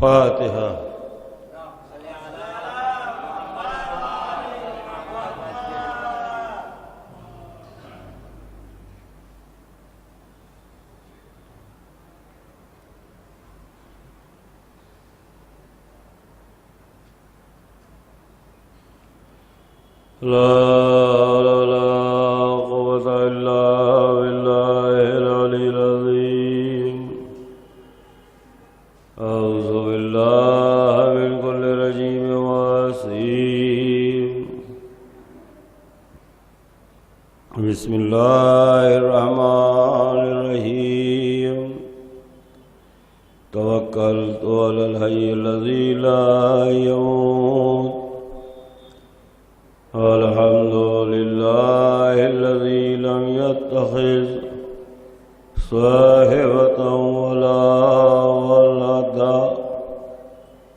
فاتحہ۔ لا قوة إلا بالله العلي العظيم۔ أعوذ بالله من كل رجيم وسيم۔ بسم الله الرحمن الرحيم۔ توكلت على الحي الذي لا يموت، الحمد لله الذي لم يتخذ صاحبة ولا ولدا،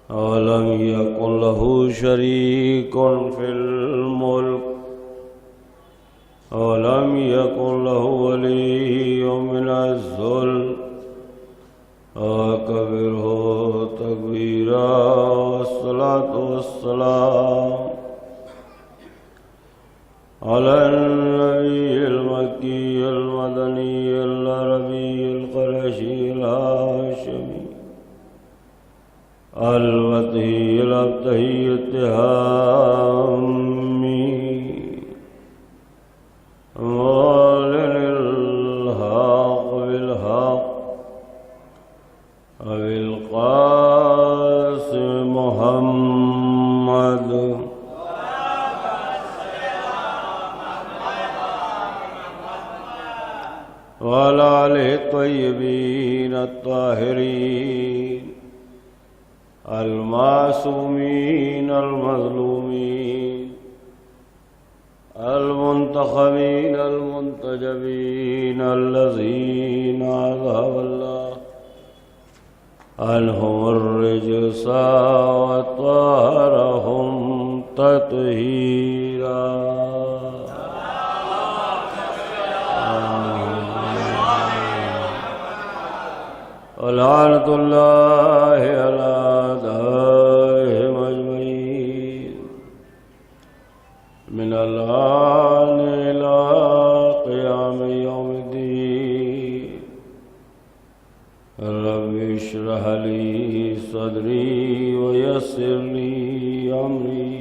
ولم يكن له شريك في الملك، ولم يكن له ولي من الذل، وكبره تكبيرا، والصلاة والسلام على النبي المكي المدني العربي القرشي الهاشمي الوطني الأبتهي التهامي، معلن الحق بالحق، أبي القاسم محمد وعلى آله الطيبين الطاهرين المعصومين المظلومين المنتخبين المنتجبين الذين أذهب الله عنهم الرجس وطهرهم تطهيرا۔ ولعنة الله على أعدائهم أجمعين، من الآن إلى قيام يوم الدين۔ رب اشرح لي صدري ويسر لي أمري،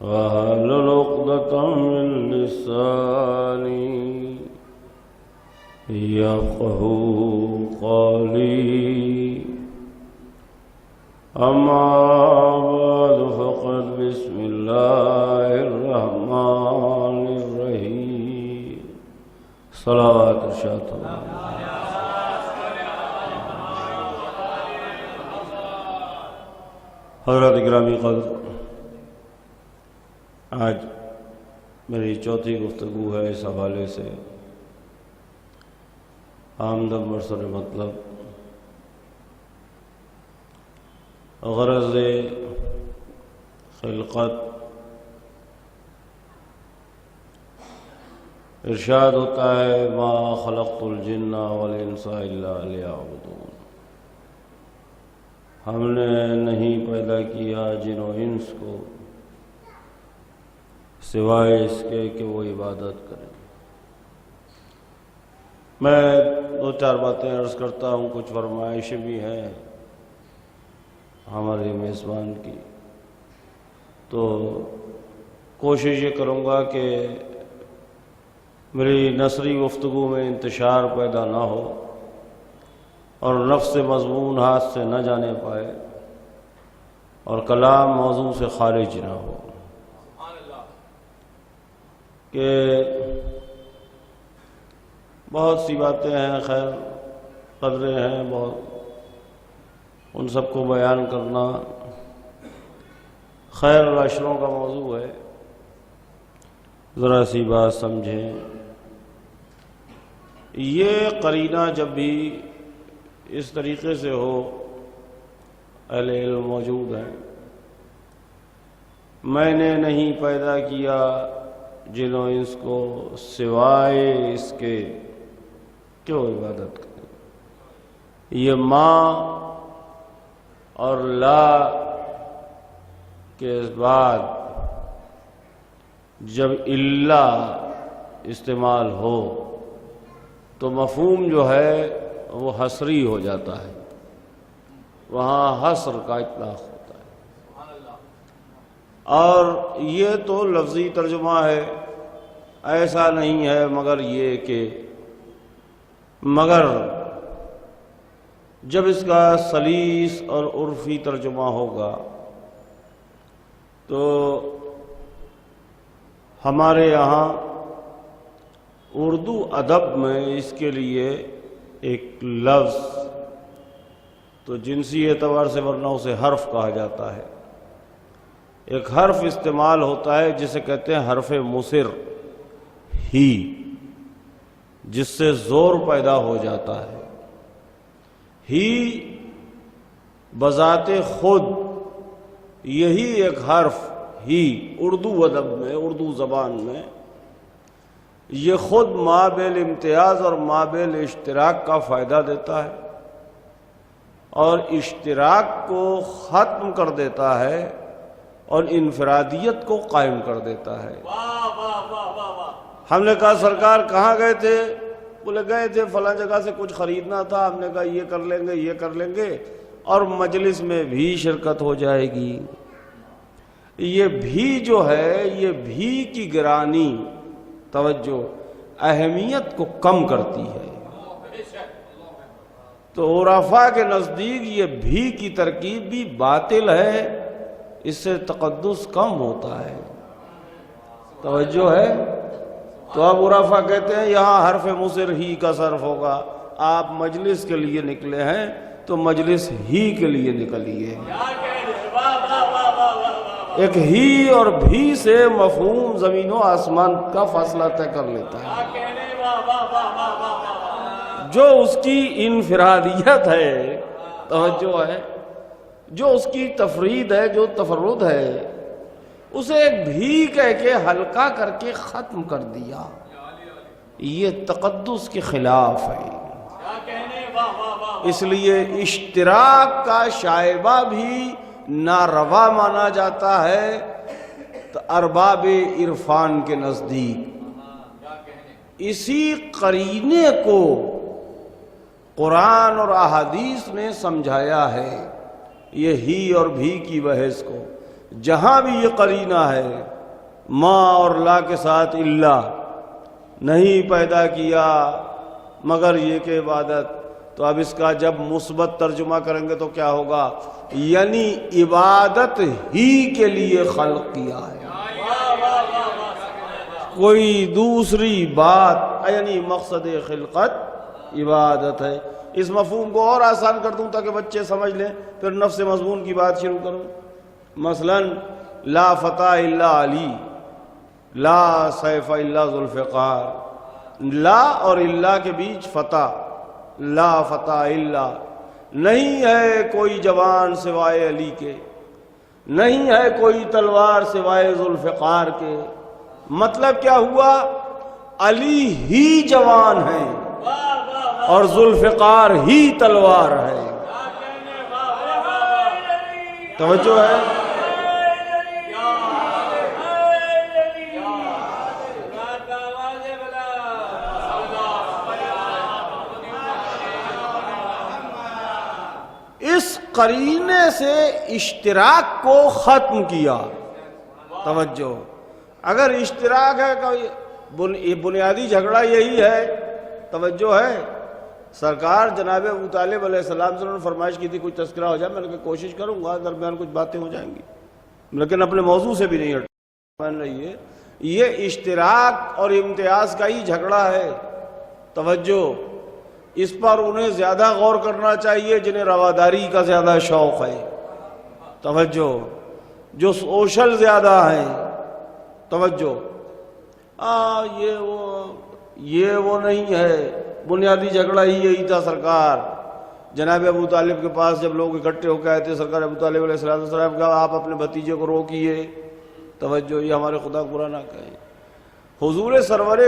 واحلل عقدة من لساني يفقهوا قولي۔ أما بعد، فقد بسم الله الرحمن الرحيم۔ صلوات ارشاد اللہ۔ حضرات گرامی قدر، آج میری چوتھی گفتگو ہے اس حوالے سے، آمدن برسر مطلب غرض خلقت۔ ارشاد ہوتا ہے ما خلقت الجن والانس الا لیعبدون، ہم نے نہیں پیدا کیا جن و انس کو سوائے اس کے کہ وہ عبادت کریں۔ میں دو چار باتیں عرض کرتا ہوں، کچھ فرمائشیں بھی ہیں ہمارے میزبان کی، تو کوشش یہ کروں گا کہ میری نثری گفتگو میں انتشار پیدا نہ ہو اور نفس مضمون ہاتھ سے نہ جانے پائے اور کلام موضوع سے خارج نہ ہو، کہ بہت سی باتیں ہیں، خیر قدرے ہیں بہت، ان سب کو بیان کرنا خیر العشروں کا موضوع ہے۔ ذرا سی بات سمجھیں یہ قرینہ جب بھی اس طریقے سے ہو، اہل علم موجود ہیں، میں نے نہیں پیدا کیا جنہوں اس کو سوائے اس کے کیوں عبادت کریں، یہ ماں اور لا کے بعد جب اللہ استعمال ہو تو مفہوم جو ہے وہ حصری ہو جاتا ہے، وہاں حصر کا اطلاق ہوتا ہے۔ اور یہ تو لفظی ترجمہ ہے، ایسا نہیں ہے مگر یہ کہ جب اس کا سلیس اور عرفی ترجمہ ہوگا تو ہمارے یہاں اردو ادب میں اس کے لیے ایک لفظ تو جنسی اعتبار سے ورنہ اسے حرف کہا جاتا ہے، ایک حرف استعمال ہوتا ہے جسے کہتے ہیں حرف مصر ہی، جس سے زور پیدا ہو جاتا ہے۔ ہی بذات خود یہی ایک حرف ہی اردو ادب میں، اردو زبان میں یہ خود مابعل امتیاز اور مابعل اشتراک کا فائدہ دیتا ہے اور اشتراک کو ختم کر دیتا ہے اور انفرادیت کو قائم کر دیتا ہے۔ ہم نے کہا سرکار کہاں گئے تھے؟ بولے گئے تھے فلاں جگہ سے کچھ خریدنا تھا، ہم نے کہا یہ کر لیں گے یہ کر لیں گے، اور مجلس میں بھی شرکت ہو جائے گی۔ یہ بھی جو ہے، یہ بھی کی گرانی توجہ اہمیت کو کم کرتی ہے، تو عرفاء کے نزدیک یہ بھی کی ترکیب بھی باطل ہے، اس سے تقدس کم ہوتا ہے، توجہ ہے۔ تو اب عرفاء کہتے ہیں یہاں حرف مصر ہی کا صرف ہوگا، آپ مجلس کے لیے نکلے ہیں تو مجلس ہی کے لیے نکلیے۔ ایک ہی اور بھی سے مفہوم زمین و آسمان کا فاصلہ طے کر لیتا ہے۔ جو اس کی انفرادیت ہے، توجہ ہے، جو اس کی تفرید ہے، جو تفرد ہے، اسے ایک بھی کہہ کے ہلکا کر کے ختم کر دیا، یہ تقدس کے خلاف ہے۔ اس لیے اشتراک کا شائبہ بھی ناروا مانا جاتا ہے تو ارباب عرفان کے نزدیک۔ اسی قرینے کو قرآن اور احادیث نے سمجھایا ہے، یہ ہی اور بھی کی بحث کو، جہاں بھی یہ قرینہ ہے ماں اور لا کے ساتھ اللہ نہیں پیدا کیا مگر یہ کہ عبادت، تو اب اس کا جب مثبت ترجمہ کریں گے تو کیا ہوگا؟ یعنی عبادت ہی کے لیے خلق کیا ہے، کوئی دوسری بات، یعنی مقصد خلقت عبادت ہے۔ اس مفہوم کو اور آسان کر دوں تاکہ بچے سمجھ لیں، پھر نفس مضمون کی بات شروع کروں۔ مثلا لا فتح الا علی، لا سیف الا ذوالفقار، لا اور اللہ کے بیچ فتح، لا فتح الا، نہیں ہے کوئی جوان سوائے علی کے، نہیں ہے کوئی تلوار سوائے ذوالفقار کے۔ مطلب کیا ہوا؟ علی ہی جوان ہے اور ذوالفقار ہی تلوار ہے، توجہ ہے۔ اس قرینے سے اشتراک کو ختم کیا، توجہ۔ اگر اشتراک ہے کہ بنیادی جھگڑا یہی ہے، توجہ ہے۔ سرکار جناب ابو طالب علیہ السلام سے انہوں نے فرمائش کی تھی کوئی تذکرہ ہو جائے، میں نے کہا کوشش کروں گا، درمیان کچھ باتیں ہو جائیں گی، لیکن اپنے موضوع سے بھی نہیں ہٹ مان رہی ہے۔ یہ اشتراک اور امتیاز کا ہی جھگڑا ہے، توجہ۔ اس پر انہیں زیادہ غور کرنا چاہیے جنہیں رواداری کا زیادہ شوق ہے، توجہ، جو سوشل زیادہ ہیں، توجہ۔ یہ وہ نہیں ہے، بنیادی جھگڑا ہی یہی تھا سرکار۔ جناب ابو طالب کے پاس جب لوگ اکٹھے ہو کے آئے تھے، سرکار ابو طالب علیہ السلام کہا آپ اپنے بھتیجے کو روکیے، توجہ، یہ ہمارے خدا کو برا نہ کہیں۔ حضور سرور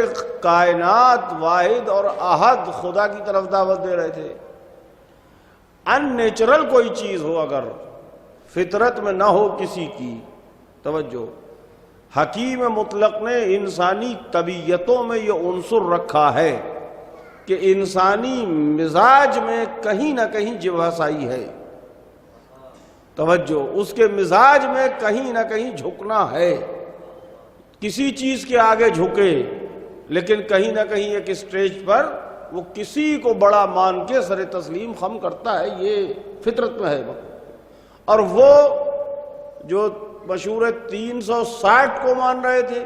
کائنات واحد اور احد خدا کی طرف دعوت دے رہے تھے۔ ان نیچرل کوئی چیز ہو اگر فطرت میں نہ ہو کسی کی، توجہ، حکیم مطلق نے انسانی طبیعتوں میں یہ عنصر رکھا ہے کہ انسانی مزاج میں کہیں نہ کہیں جواسائی ہے، توجہ، اس کے مزاج میں کہیں نہ کہیں جھکنا ہے، کسی چیز کے آگے جھکے، لیکن کہیں نہ کہیں ایک اسٹیج پر وہ کسی کو بڑا مان کے سر تسلیم خم کرتا ہے، یہ فطرت میں ہے۔ اور وہ جو مشہور 360 کو مان رہے تھے،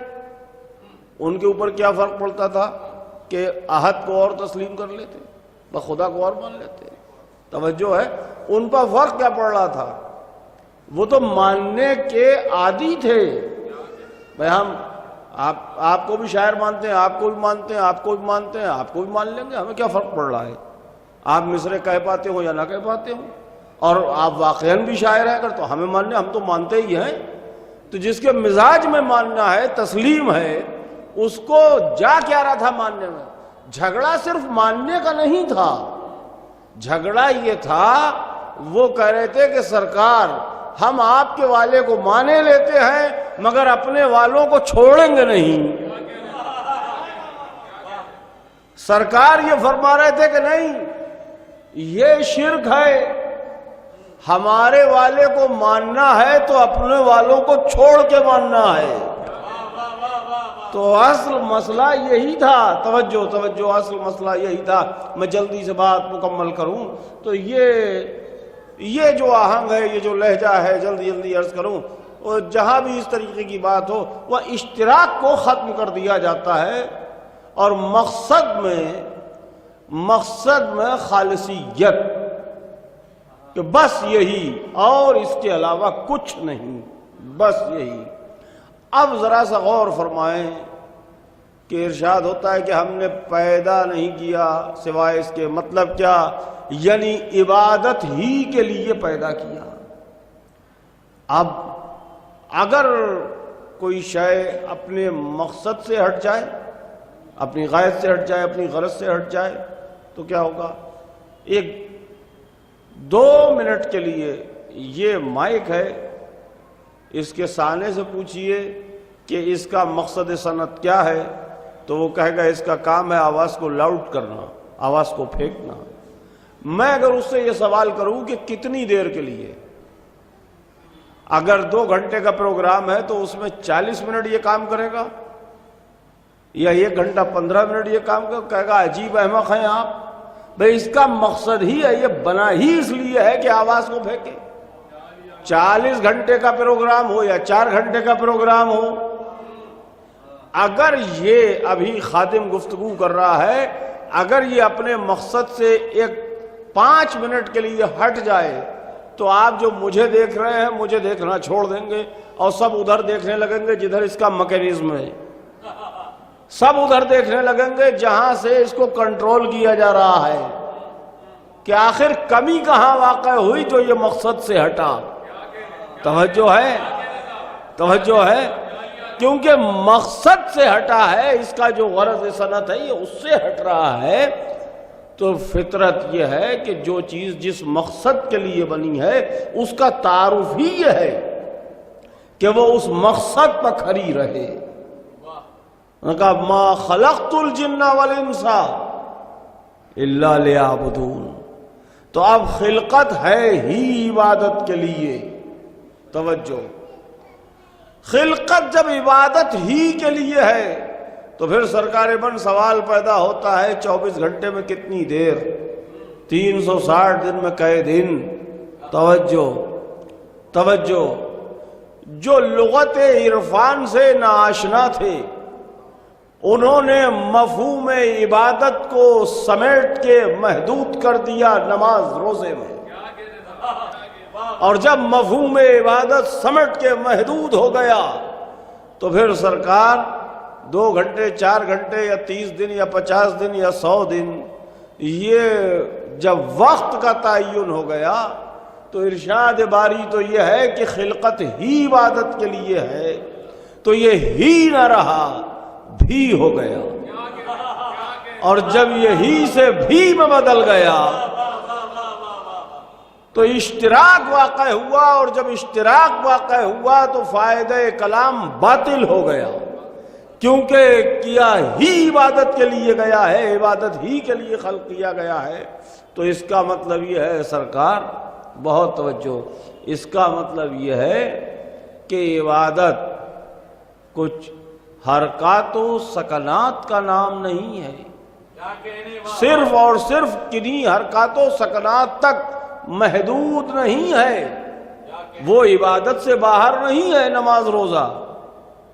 ان کے اوپر کیا فرق پڑتا تھا کہ احد کو اور تسلیم کر لیتے، خدا کو اور مان لیتے، توجہ ہے، ان پر فرق کیا پڑ رہا تھا؟ وہ تو ماننے کے عادی تھے، بھائی ہم آپ کو بھی شاعر مانتے ہیں، آپ کو بھی مانتے ہیں، آپ کو بھی مانتے ہیں، آپ کو بھی مان لیں گے، ہمیں کیا فرق پڑ رہا ہے؟ آپ مصرے کہہ پاتے ہو یا نہ کہہ پاتے ہو، اور آپ واقعاً بھی شاعر ہیں اگر تو ہمیں ماننے، ہم تو مانتے ہی ہیں۔ تو جس کے مزاج میں ماننا ہے، تسلیم ہے، اس کو جا کیا رہا تھا ماننے میں؟ جھگڑا صرف ماننے کا نہیں تھا، جھگڑا یہ تھا، وہ کہہ رہے تھے کہ سرکار ہم آپ کے والے کو مانے لیتے ہیں مگر اپنے والوں کو چھوڑیں گے نہیں۔ سرکار یہ فرما رہے تھے کہ نہیں، یہ شرک ہے، ہمارے والے کو ماننا ہے تو اپنے والوں کو چھوڑ کے ماننا ہے۔ تو اصل مسئلہ یہی تھا، توجہ توجہ، اصل مسئلہ یہی تھا۔ میں جلدی سے بات مکمل کروں تو یہ جو آہنگ ہے، یہ جو لہجہ ہے، جلدی جلدی عرض کروں، اور جہاں بھی اس طریقے کی بات ہو وہ اشتراک کو ختم کر دیا جاتا ہے، اور مقصد میں خالصیت، کہ بس یہی اور اس کے علاوہ کچھ نہیں، بس یہی۔ اب ذرا سا غور فرمائیں کہ ارشاد ہوتا ہے کہ ہم نے پیدا نہیں کیا سوائے اس کے، مطلب کیا؟ یعنی عبادت ہی کے لیے پیدا کیا۔ اب اگر کوئی شے اپنے مقصد سے ہٹ جائے، اپنی غایت سے ہٹ جائے، اپنی غرض سے ہٹ جائے تو کیا ہوگا؟ 1-2 منٹ کے لیے یہ مائک ہے، اس کے سانے سے پوچھئے کہ اس کا مقصد صنعت کیا ہے، تو وہ کہے گا اس کا کام ہے آواز کو لاؤڈ کرنا، آواز کو پھینکنا۔ میں اگر اس سے یہ سوال کروں کہ کتنی دیر کے لیے، اگر 2 گھنٹے کا پروگرام ہے تو اس میں 40 منٹ یہ کام کرے گا یا 1 گھنٹہ 15 منٹ یہ کام کرے گا؟ کہے گا عجیب احمق ہیں آپ، بھئی اس کا مقصد ہی ہے، یہ بنا ہی اس لیے ہے کہ آواز کو پھینکے۔ 40 گھنٹے کا پروگرام ہو یا 4 گھنٹے کا پروگرام ہو، اگر یہ ابھی خادم گفتگو کر رہا ہے، اگر یہ اپنے مقصد سے 5 منٹ کے لیے ہٹ جائے تو آپ جو مجھے دیکھ رہے ہیں مجھے دیکھنا چھوڑ دیں گے اور سب ادھر دیکھنے لگیں گے جدھر اس کا میکینزم ہے، سب ادھر دیکھنے لگیں گے جہاں سے اس کو کنٹرول کیا جا رہا ہے کہ آخر کمی کہاں واقع ہوئی جو یہ مقصد سے ہٹا۔ توجہ ہے، توجہ ہے، کیونکہ مقصد سے ہٹا ہے، اس کا جو غرض صنعت ہے یہ اس سے ہٹ رہا ہے۔ تو فطرت یہ ہے کہ جو چیز جس مقصد کے لیے بنی ہے اس کا تعارف ہی یہ ہے کہ وہ اس مقصد پر کھڑی رہے۔ انہوں نے کہا ما خلقت الجن والانس الا لیعبدون، تو اب خلقت ہے ہی عبادت کے لیے۔ توجہ، خلقت جب عبادت ہی کے لیے ہے تو پھر سرکار بن سوال پیدا ہوتا ہے 24 گھنٹے میں کتنی دیر، 360 دن میں کئے دن؟ توجہ توجہ، جو لغت عرفان سے ناآشنا تھے انہوں نے مفہوم عبادت کو سمیٹ کے محدود کر دیا نماز روزے میں، اور جب مفہوم عبادت سمیٹ کے محدود ہو گیا تو پھر سرکار 2 گھنٹے 4 گھنٹے یا 30 دن یا 50 دن یا 100 دن یہ جب وقت کا تعین ہو گیا تو ارشاد باری تو یہ ہے کہ خلقت ہی عبادت کے لیے ہے، تو یہ ہی نہ رہا، بھی ہو گیا، اور جب یہ ہی سے بھی میں بدل گیا تو اشتراک واقع ہوا، اور جب اشتراک واقع ہوا تو فائدہ کلام باطل ہو گیا، کیونکہ کیا ہی عبادت کے لیے گیا ہے، عبادت ہی کے لیے خلق کیا گیا ہے۔ تو اس کا مطلب یہ ہے سرکار، بہت توجہ، اس کا مطلب یہ ہے کہ عبادت کچھ حرکات و سکنات کا نام نہیں ہے، صرف اور صرف کنی حرکات و سکنات تک محدود نہیں ہے، وہ عبادت سے باہر نہیں ہے۔ نماز روزہ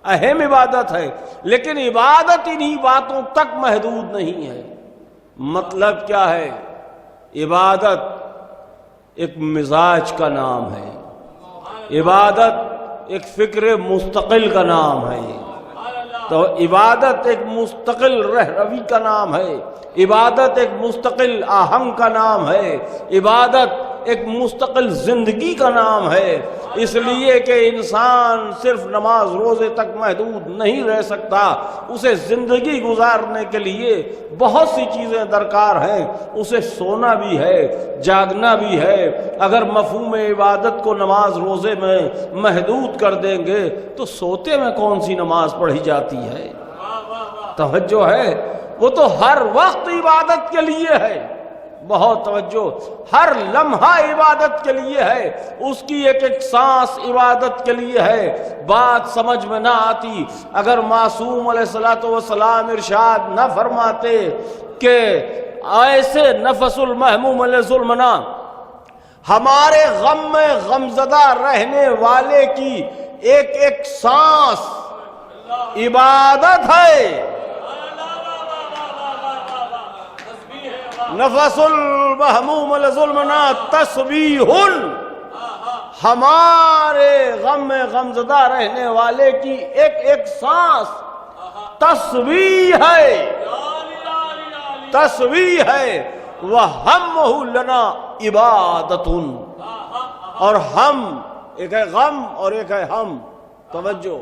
اہم عبادت ہے، لیکن عبادت انہی باتوں تک محدود نہیں ہے۔ مطلب کیا ہے؟ عبادت ایک مزاج کا نام ہے، عبادت ایک فکر مستقل کا نام ہے، تو عبادت ایک مستقل رہروی کا نام ہے، عبادت ایک مستقل آہنگ کا نام ہے، عبادت ایک مستقل زندگی کا نام ہے۔ اس لیے کہ انسان صرف نماز روزے تک محدود نہیں رہ سکتا، اسے زندگی گزارنے کے لیے بہت سی چیزیں درکار ہیں، اسے سونا بھی ہے، جاگنا بھی ہے۔ اگر مفہوم عبادت کو نماز روزے میں محدود کر دیں گے تو سوتے میں کون سی نماز پڑھی جاتی ہے؟ توجہ ہے، وہ تو ہر وقت عبادت کے لیے ہے، بہت توجہ، ہر لمحہ عبادت کے لیے ہے، اس کی ایک ایک سانس عبادت کے لیے ہے۔ بات سمجھ میں نہ آتی اگر معصوم علیہ السلام ارشاد نہ فرماتے کہ ایسے نفس المحموم علیہ ظلمنا، ہمارے غم میں غمزدہ رہنے والے کی ایک ایک سانس عبادت ہے، نفس المحموم لظلمنا تسبیح، ہمارے غم میں غمزدہ رہنے والے کی ایک ایک سانس تسبیح ہے، تسبیح ہے، وَهَمُّهُ لَنَا عِبَادَةٌ، اور ہم، ایک ہے غم اور ایک ہے ہم۔ توجہ،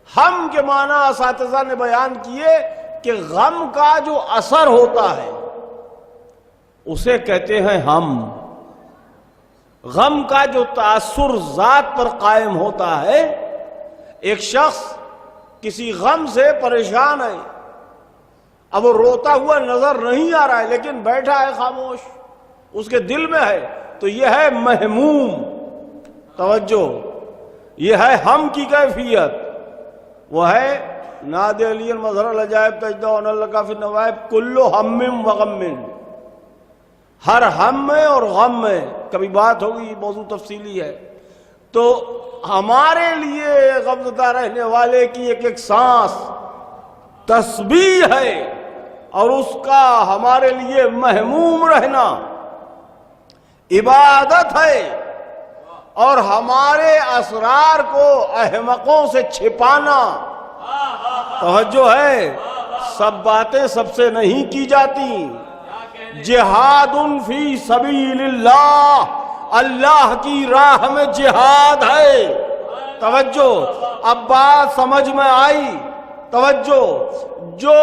ہم کے معنی اساتذہ نے بیان کیے کہ غم کا جو اثر ہوتا ہے اسے کہتے ہیں ہم، غم کا جو تاثر ذات پر قائم ہوتا ہے۔ ایک شخص کسی غم سے پریشان ہے، اب وہ روتا ہوا نظر نہیں آ رہا ہے لیکن بیٹھا ہے خاموش، اس کے دل میں ہے، تو یہ ہے محموم۔ توجہ، یہ ہے ہم کی کیفیت، وہ ہے ناد علی المظہر العجائب تجدون اللہ فی النوائب کل ہم وغم، ہر ہم میں اور غم میں، کبھی بات ہوگی، موضوع تفصیلی ہے۔ تو ہمارے لیے غمزدہ رہنے والے کی ایک ایک سانس تسبیح ہے، اور اس کا ہمارے لیے محموم رہنا عبادت ہے، اور ہمارے اسرار کو احمقوں سے چھپانا، توجہ ہے، سب باتیں سب سے نہیں کی جاتی۔ جہاد فی سبیل اللہ، اللہ کی راہ میں جہاد ہے۔ توجہ، اب بات سمجھ میں آئی؟ توجہ، جو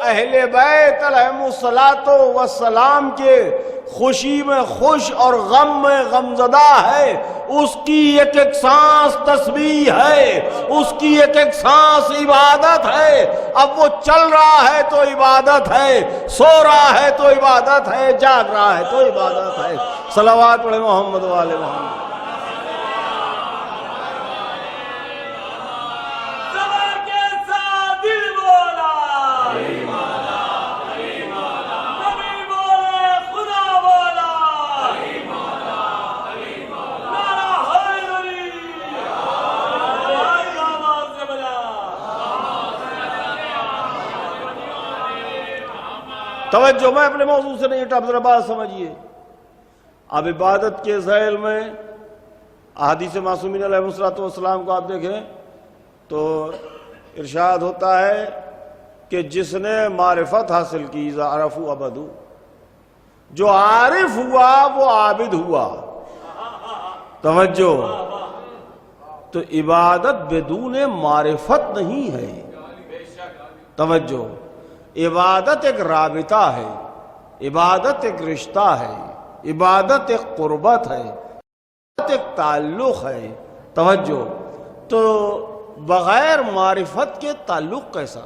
اہل بیت علیہم الصلاۃ والسلام کے خوشی میں خوش اور غم میں غمزدہ ہے، اس کی ایک ایک سانس تسبیح ہے، اس کی ایک ایک سانس عبادت ہے۔ اب وہ چل رہا ہے تو عبادت ہے، سو رہا ہے تو عبادت ہے، جاگ رہا ہے تو عبادت ہے۔ صلوات پڑھے محمد و آل محمد۔ توجہ، میں اپنے موضوع سے نہیں ہٹا، ذرا بات سمجھیے۔ اب عبادت کے ذیل میں احادیث معصومین علیہ السلام کو آپ دیکھیں تو ارشاد ہوتا ہے کہ جس نے معرفت حاصل کی اذا عرفوا عبدوا، جو عارف ہوا وہ عابد ہوا. توجہ. تو عبادت بدون معرفت نہیں ہے. توجہ. عبادت ایک رابطہ ہے، عبادت ایک رشتہ ہے، عبادت ایک قربت ہے، عبادت ایک تعلق ہے. توجہ. تو بغیر معرفت کے تعلق کیسا،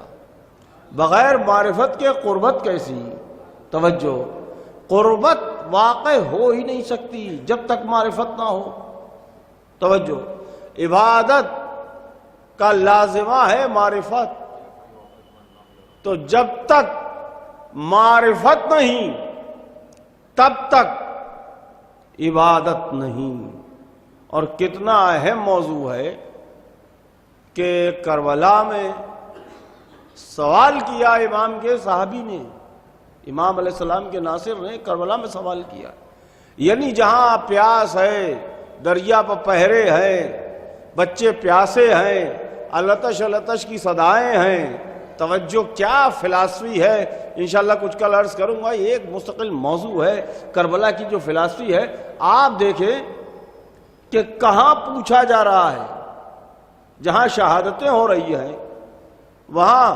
بغیر معرفت کے قربت کیسی؟ توجہ. قربت واقع ہو ہی نہیں سکتی جب تک معرفت نہ ہو. توجہ. عبادت کا لازمہ ہے معرفت. تو جب تک معرفت نہیں تب تک عبادت نہیں. اور کتنا اہم موضوع ہے کہ کربلا میں سوال کیا امام کے صحابی نے، امام علیہ السلام کے ناصر نے کربلا میں سوال کیا. یعنی جہاں پیاس ہے، دریا پر پہرے ہیں، بچے پیاسے ہیں، التش التش کی صدائیں ہیں. توجہ. کیا فلاسفی ہے، انشاءاللہ کچھ کل عرض کروں گا. یہ ایک مستقل موضوع ہے کربلا کی جو فلاسفی ہے. آپ دیکھیں کہ کہاں پوچھا جا رہا ہے، جہاں شہادتیں ہو رہی ہیں وہاں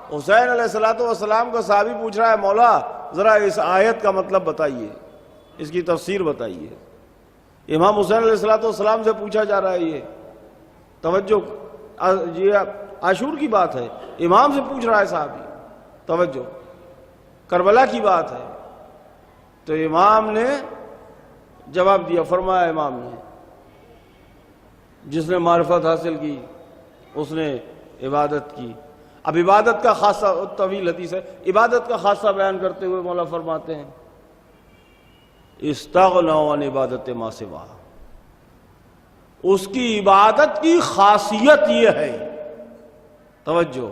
حسین علیہ السلام کا صحابی پوچھ رہا ہے مولا ذرا اس آیت کا مطلب بتائیے، اس کی تفسیر بتائیے. امام حسین علیہ السلام سے پوچھا جا رہا ہے یہ. توجہ. یہ عاشور کی بات ہے، امام سے پوچھ رہا ہے صحابی. توجہ. کربلا کی بات ہے. تو امام نے جواب دیا. فرمایا امام نے جس نے معرفت حاصل کی اس نے عبادت کی. اب عبادت کا خاصہ طویل حدیث ہے، عبادت کا خاصہ بیان کرتے ہوئے مولا فرماتے ہیں استغنوا عن عبادت ما سوا. اس کی عبادت کی خاصیت یہ ہے. توجہ.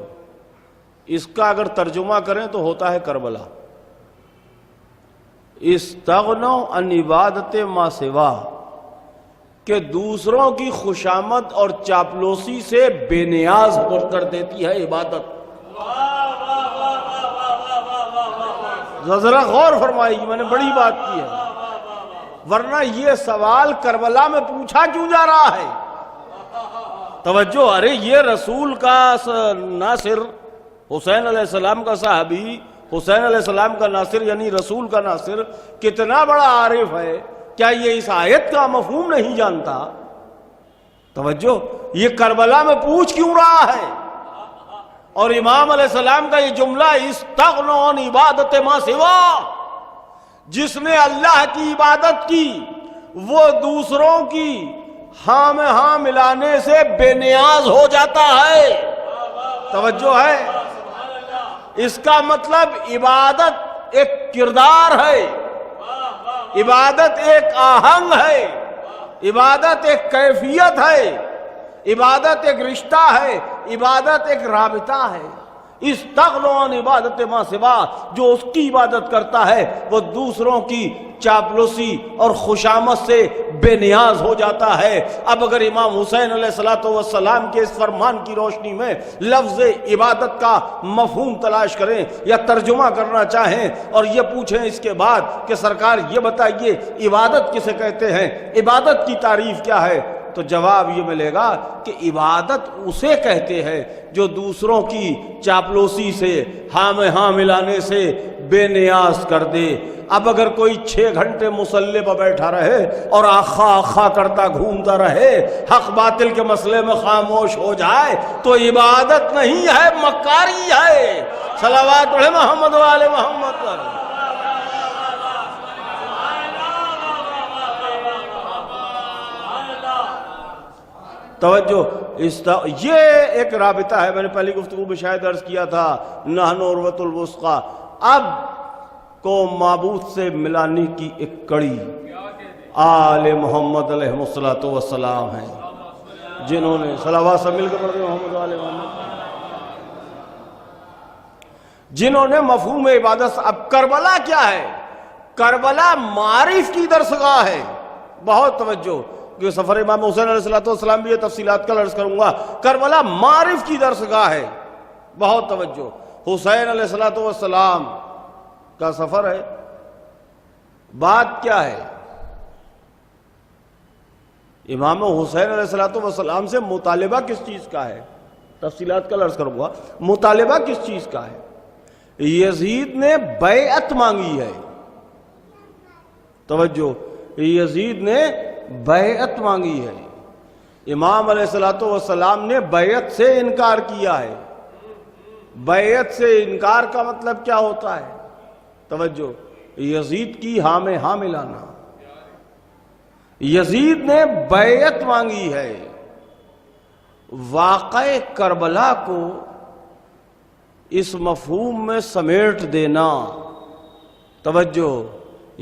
اس کا اگر ترجمہ کریں تو ہوتا ہے کربلا. استغنوا عن عبادت ما سوا، کہ دوسروں کی خوشامد اور چاپلوسی سے بے نیاز کر دیتی ہے عبادت. ذرا غور فرمائیے، میں نے بڑی بات کی ہے. ورنہ یہ سوال کربلا میں پوچھا کیوں جا رہا ہے؟ توجہ. ارے یہ رسول کا ناصر، حسین علیہ السلام کا صحابی، حسین علیہ السلام کا ناصر یعنی رسول کا ناصر کتنا بڑا عارف ہے. کیا یہ اس آیت کا مفہوم نہیں جانتا؟ توجہ. یہ کربلا میں پوچھ کیوں رہا ہے؟ اور امام علیہ السلام کا یہ جملہ استغنوا عن عبادت ما سوا، جس نے اللہ کی عبادت کی وہ دوسروں کی ہاں میں ہاں ملانے سے بے نیاز ہو جاتا ہے. توجہ ہے. اس کا مطلب عبادت ایک کردار ہے، عبادت ایک آہنگ ہے، عبادت ایک کیفیت ہے، عبادت ایک رشتہ ہے، عبادت ایک رابطہ ہے. استغنوا عن عبادت ما سوا، جو اس کی عبادت کرتا ہے وہ دوسروں کی چاپلوسی اور خوشامد سے بے نیاز ہو جاتا ہے. اب اگر امام حسین علیہ السلام کے اس فرمان کی روشنی میں لفظ عبادت کا مفہوم تلاش کریں یا ترجمہ کرنا چاہیں اور یہ پوچھیں اس کے بعد کہ سرکار یہ بتائیے عبادت کسے کہتے ہیں، عبادت کی تعریف کیا ہے، تو جواب یہ ملے گا کہ عبادت اسے کہتے ہیں جو دوسروں کی چاپلوسی سے ہاں میں ہاں ملانے سے بے نیاز کر دے. اب اگر کوئی 6 گھنٹے مصلی پر بیٹھا رہے اور آخا آخا کرتا گھومتا رہے، حق باطل کے مسئلے میں خاموش ہو جائے تو عبادت نہیں ہے، مکاری ہے. صلوات علی محمد و آل محمد. توجہ. یہ ایک رابطہ ہے. میں نے پہلی گفتگو میں شاید عرض کیا تھا نحن عروۃ الوثقی. اب کو معبود سے ملانے کی ایک کڑی آل محمد علیہ السلام ہیں، جنہوں نے صلوات سے مل کر پڑھتے محمد آل محمد، جنہوں نے مفہوم عبادت. اب کربلا کیا ہے؟ کربلا معارف کی درسگاہ ہے. بہت توجہ، کہ سفر امام حسین علیہ السلام بھی یہ تفصیلات کل عرض کروں گا. کربلا معارف کی درسگاہ ہے. بہت توجہ. حسین علیہ السلام کا سفر ہے، بات کیا ہے؟ امام حسین علیہ السلام سے مطالبہ کس چیز کا ہے؟ تفصیلات کل عرض کروں گا. مطالبہ کس چیز کا ہے؟ یزید نے بیعت مانگی ہے. توجہ، یزید نے بیعت مانگی ہے. امام علیہ السلام نے بیعت سے انکار کیا ہے. بیعت سے انکار کا مطلب کیا ہوتا ہے؟ توجہ، یزید کی ہاں میں ہاں ملانا. یزید نے بیعت مانگی ہے. واقعہ کربلا کو اس مفہوم میں سمیٹ دینا، توجہ،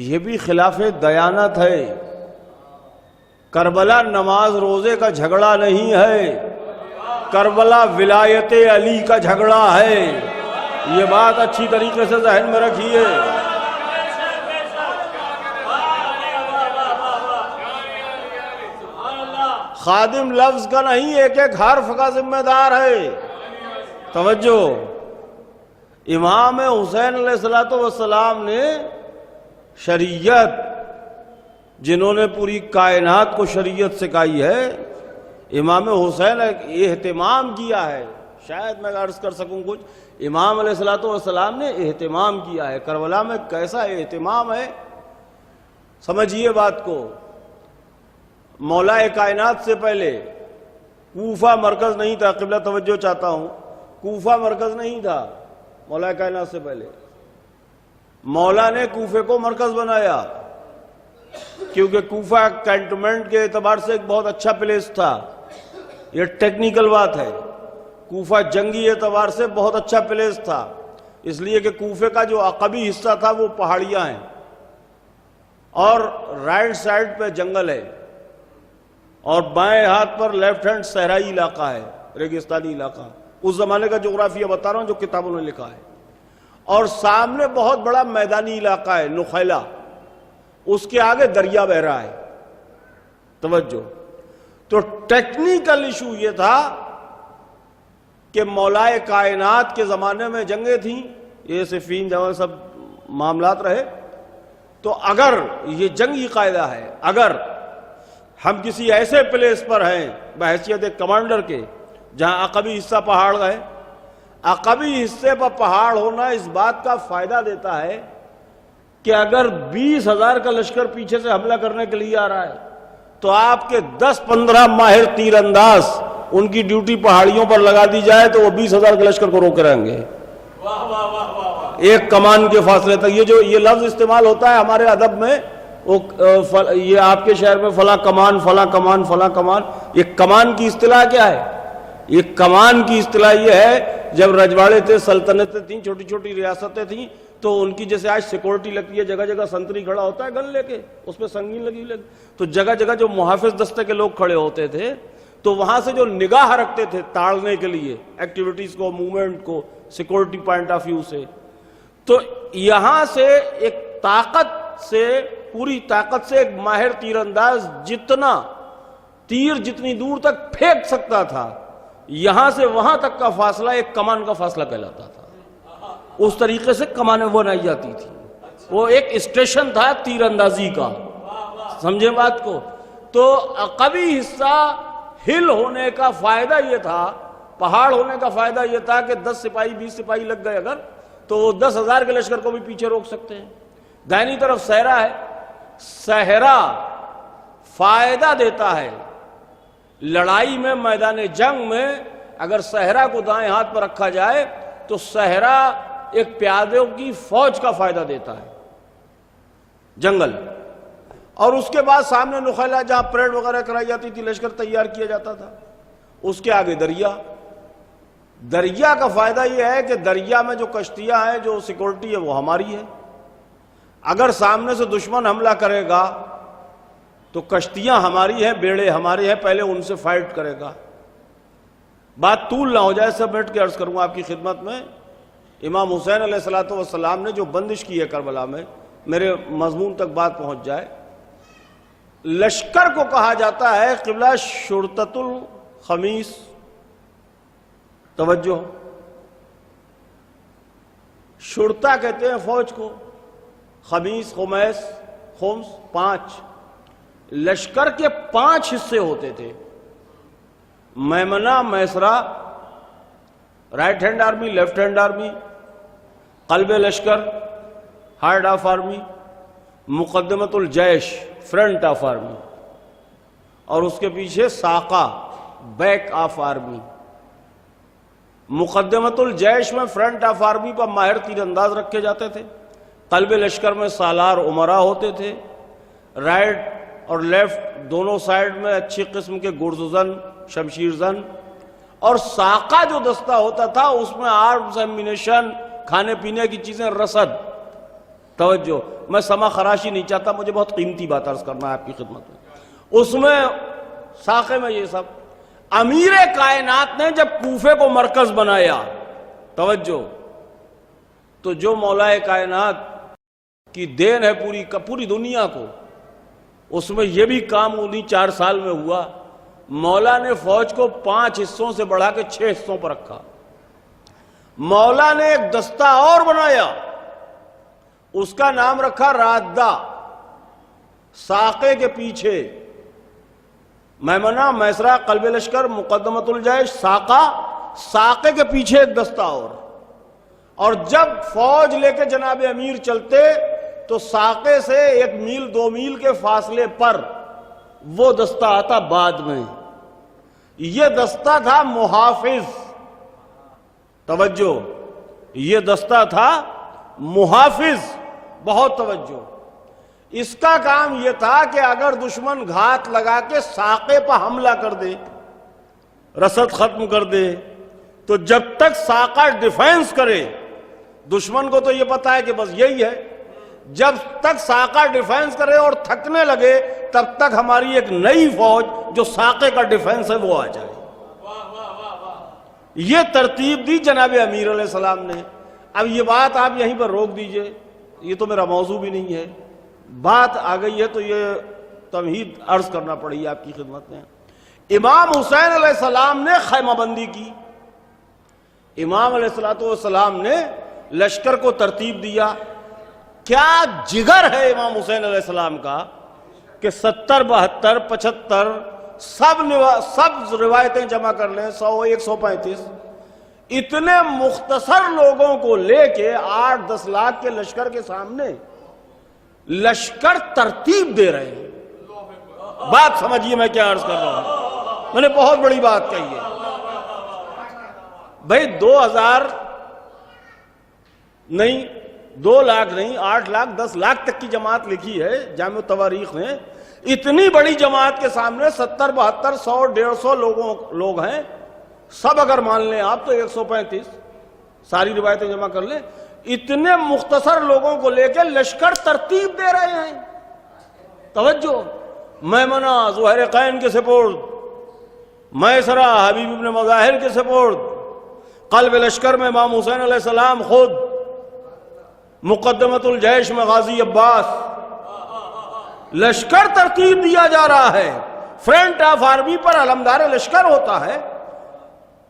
یہ بھی خلاف دیانت ہے. کربلا نماز روزے کا جھگڑا نہیں ہے، کربلا ولایت علی کا جھگڑا ہے. یہ بات اچھی طریقے سے ذہن میں رکھیے. خادم لفظ کا نہیں، ایک ایک حرف کا ذمہ دار ہے. توجہ، امام حسین علیہ السلام نے شریعت، جنہوں نے پوری کائنات کو شریعت سکھائی ہے، امام حسین اہتمام کیا ہے. شاید میں عرض کر سکوں کچھ. امام علیہ السلام نے اہتمام کیا ہے. کربلا میں کیسا اہتمام ہے، سمجھیے بات کو. مولا کائنات سے پہلے کوفہ مرکز نہیں تھا. قبلہ توجہ چاہتا ہوں، کوفہ مرکز نہیں تھا مولا کائنات سے پہلے. مولا نے کوفے کو مرکز بنایا کیونکہ کوفہ کینٹونمنٹ کے اعتبار سے ایک بہت اچھا پلیس تھا. یہ ٹیکنیکل بات ہے. کوفہ جنگی اعتبار سے بہت اچھا پلیس تھا، اس لیے کہ کوفے کا جو عقبی حصہ تھا وہ پہاڑیاں ہیں اور رائٹ سائڈ پہ جنگل ہے، اور بائیں ہاتھ پر لیفٹ ہینڈ صحرائی علاقہ ہے، ریگستانی علاقہ. اس زمانے کا جغرافیہ بتا رہا ہوں جو کتابوں نے لکھا ہے. اور سامنے بہت بڑا میدانی علاقہ ہے نخیلا، اس کے آگے دریا بہ رہا ہے. توجہ، تو ٹیکنیکل ایشو یہ تھا کہ مولا کائنات کے زمانے میں جنگیں تھیں، یہ صفین جمل سب معاملات رہے. تو اگر یہ جنگی قاعدہ ہے، اگر ہم کسی ایسے پلیس پر ہیں بحیثیت ایک کمانڈر کے جہاں عقبی حصہ پہاڑ ہے، عقبی حصے پر پہاڑ ہونا اس بات کا فائدہ دیتا ہے کہ اگر 20,000 کا لشکر پیچھے سے حملہ کرنے کے لیے آ رہا ہے تو آپ کے 10-15 ماہر تیر انداز ان کی ڈیوٹی پہاڑیوں پر لگا دی جائے تو وہ 20,000 کے لشکر کو روکے رہیں گے ایک کمان کے فاصلے تک. یہ لفظ استعمال ہوتا ہے ہمارے ادب میں، یہ آپ کے شہر میں فلاں کمان فلاں کمان فلاں کمان. یہ کمان کی اصطلاح کیا ہے؟ یہ کمان کی اصطلاح یہ ہے، جب رجواڑے تھے، سلطنتیں تھیں، چھوٹی چھوٹی ریاستیں تھیں، تو ان کی جیسے آج سیکورٹی لگتی ہے، جگہ جگہ سنتری کھڑا ہوتا ہے گن لے کے، اس پہ سنگین لگی تو جگہ جگہ جو محافظ دستے کے لوگ کھڑے ہوتے تھے تو وہاں سے جو نگاہ رکھتے تھے تاڑنے کے لیے ایکٹیویٹیز کو، موومنٹ کو، سیکورٹی پوائنٹ آف ویو سے، تو یہاں سے ایک طاقت سے، پوری طاقت سے ایک ماہر تیر انداز جتنا تیر جتنی دور تک پھینک سکتا تھا، یہاں سے وہاں تک کا فاصلہ ایک کمان کا فاصلہ کہلاتا تھا. اس طریقے سے کمانیں بنائی جاتی تھی. وہ ایک اسٹیشن تھا تیر اندازی کا. سمجھے بات کو؟ تو عقبی حصہ ہل ہونے کا فائدہ یہ تھا، پہاڑ ہونے کا فائدہ یہ تھا کہ 10 سپاہی 20 سپاہی لگ گئے اگر تو وہ 10,000 کے لشکر کو بھی پیچھے روک سکتے ہیں. دائنی طرف صحرا ہے، صحرا فائدہ دیتا ہے لڑائی میں، میدان جنگ میں. اگر صحرا کو دائیں ہاتھ پر رکھا جائے تو صحرا ایک پیادوں کی فوج کا فائدہ دیتا ہے، جنگل. اور اس کے بعد سامنے نخیلا جہاں پریڈ وغیرہ کرائی جاتی تھی، لشکر تیار کیا جاتا تھا. اس کے آگے دریا. دریا کا فائدہ یہ ہے کہ دریا میں جو کشتیاں ہیں، جو سیکورٹی ہے وہ ہماری ہے. اگر سامنے سے دشمن حملہ کرے گا تو کشتیاں ہماری ہیں، بیڑے ہمارے ہیں، پہلے ان سے فائٹ کرے گا. بات طول نہ ہو جائے، سب بیٹھ کے عرض کروں آپ کی خدمت میں. امام حسین علیہ السلام نے جو بندش کی ہے کربلا میں، میرے مضمون تک بات پہنچ جائے. لشکر کو کہا جاتا ہے قبلہ شرطۃ الخمیس. توجہ، شرطہ کہتے ہیں فوج کو، خمیس خمیس خمس 5 لشکر کے 5 حصے ہوتے تھے، میمنہ میسرہ، right hand army, left hand army, قلب لشکر، ہارڈ آف آرمی، مقدمۃ الجیش، فرنٹ آف آرمی، اور اس کے پیچھے ساقہ، بیک آف آرمی۔ مقدمۃ الجیش میں فرنٹ آف آرمی پر ماہر تیر انداز رکھے جاتے تھے، قلب لشکر میں سالار امراء ہوتے تھے، رائٹ اور لیفٹ دونوں سائیڈ میں اچھی قسم کے گرززن، شمشیر زن، اور ساقہ جو دستہ ہوتا تھا اس میں آرمز، ایمینیشن، کھانے پینے کی چیزیں، رسد۔ توجہ، میں سما خراشی نہیں چاہتا، مجھے بہت قیمتی بات عرض کرنا ہے آپ کی خدمت میں۔ اس میں ساقے میں یہ سب۔ امیر کائنات نے جب کوفے کو مرکز بنایا، توجہ، تو جو مولا کائنات کی دین ہے پوری دنیا کو، اس میں یہ بھی کام انہیں 4 سال میں ہوا۔ مولا نے فوج کو 5 حصوں سے بڑھا کے 6 حصوں پر رکھا۔ مولا نے ایک دستہ اور بنایا، اس کا نام رکھا رادہ۔ ساقے کے پیچھے میمنہ، میسرہ، قلب لشکر، مقدمۃ الجیش، ساقے کے پیچھے ایک دستہ اور جب فوج لے کے جناب امیر چلتے تو ساقے سے 1 میل 2 میل کے فاصلے پر وہ دستہ آتا بعد میں۔ یہ دستہ تھا محافظ، توجہ، یہ دستہ تھا محافظ، بہت توجہ۔ اس کا کام یہ تھا کہ اگر دشمن گھات لگا کے ساقے پر حملہ کر دے، رسد ختم کر دے، تو جب تک ساقہ ڈیفینس کرے، دشمن کو تو یہ پتا ہے کہ بس یہی ہے، جب تک ساقہ ڈیفینس کرے اور تھکنے لگے تب تک ہماری ایک نئی فوج جو ساقے کا ڈیفینس ہے وہ آ جائے۔ یہ ترتیب دی جناب امیر علیہ السلام نے۔ اب یہ بات آپ یہیں پر روک دیجئے، یہ تو میرا موضوع بھی نہیں ہے، بات آ گئی ہے تو یہ تمہید عرض کرنا پڑی آپ کی خدمت میں۔ امام حسین علیہ السلام نے خیمہ بندی کی، امام علیہ السلام نے لشکر کو ترتیب دیا۔ کیا جگر ہے امام حسین علیہ السلام کا کہ 70 72 75 سب روایتیں جمع کر لیں، 100 135 اتنے مختصر لوگوں کو لے کے 8-10 لاکھ کے لشکر کے سامنے لشکر ترتیب دے رہے ہیں۔ بات سمجھیے میں کیا عرض کر رہا ہوں، میں نے بہت بڑی بات کہی ہے بھائی۔ 2000 نہیں، 2 لاکھ نہیں، 8 لاکھ 10 لاکھ تک کی جماعت لکھی ہے جامع تواریخ نے۔ اتنی بڑی جماعت کے سامنے 70 72 100 150 لوگ ہیں، سب اگر مان لیں آپ تو 135، ساری روایتیں جمع کر لیں، اتنے مختصر لوگوں کو لے کے لشکر ترتیب دے رہے ہیں۔ توجہ، میمنہ زہیر قین کے سپرد، میسرہ حبیب ابن مظاہر کے سپرد، قلب لشکر میں امام حسین علیہ السلام خود، مقدمۃ الجیش میں غازی عباس۔ لشکر ترتیب دیا جا رہا ہے۔ فرنٹ آف آرمی پر علمدار لشکر ہوتا ہے،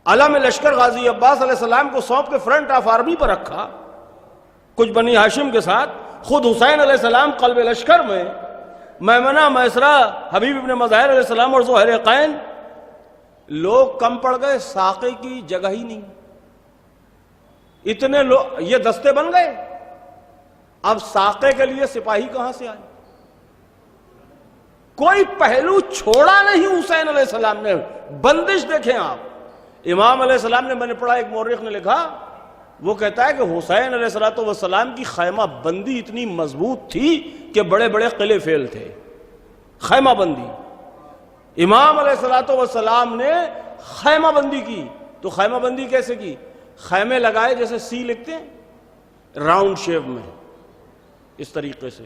علم لشکر غازی عباس علیہ السلام کو سونپ کے فرنٹ آف آرمی پر رکھا، کچھ بنی ہاشم کے ساتھ۔ خود حسین علیہ السلام قلب لشکر میں، میمنہ میسرہ حبیب ابن مظاہر علیہ السلام اور زہیر قین۔ لوگ کم پڑ گئے، ساقے کی جگہ ہی نہیں، اتنے لوگ، یہ دستے بن گئے۔ اب ساقے کے لیے سپاہی کہاں سے آئے؟ کوئی پہلو چھوڑا نہیں حسین علیہ السلام نے۔ بندش دیکھیں آپ، امام علیہ السلام نے، میں نے پڑھا ایک مورخ نے لکھا، وہ کہتا ہے کہ حسین علیہ السلام کی خیمہ بندی اتنی مضبوط تھی کہ بڑے بڑے قلعے فیل تھے۔ خیمہ بندی، امام علیہ السلام نے خیمہ بندی کی۔ تو خیمہ بندی کیسے کی؟ خیمے لگائے جیسے سی لکھتے ہیں، راؤنڈ شیپ میں، اس طریقے سے،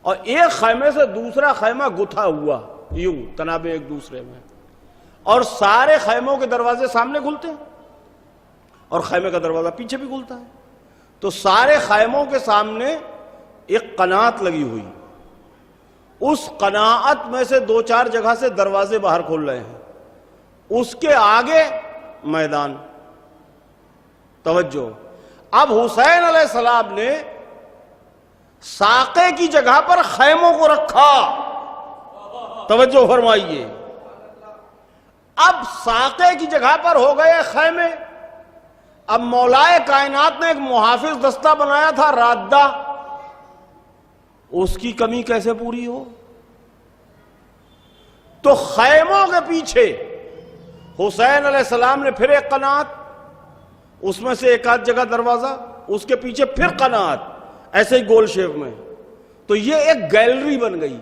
اور ایک خیمے سے دوسرا خیمہ گتھا ہوا، یوں تنابیں ایک دوسرے میں، اور سارے خیموں کے دروازے سامنے کھلتے ہیں اور خیمے کا دروازہ پیچھے بھی کھلتا ہے۔ تو سارے خیموں کے سامنے ایک قناعت لگی ہوئی، اس قناعت میں سے 2-4 جگہ سے دروازے باہر کھول رہے ہیں، اس کے آگے میدان۔ توجہ، اب حسین علیہ السلام نے ساقے کی جگہ پر خیموں کو رکھا. توجہ فرمائیے. اب ساقے کی جگہ پر ہو گئے خیمے. اب مولائے کائنات نے ایک محافظ دستہ بنایا تھا رادہ, اس کی کمی کیسے پوری ہو؟ تو خیموں کے پیچھے حسین علیہ السلام نے پھر ایک قنات, اس میں سے ایک آدھ جگہ دروازہ, اس کے پیچھے پھر قنات, ایسے ہی گول شیپ میں. تو یہ ایک گیلری بن گئی.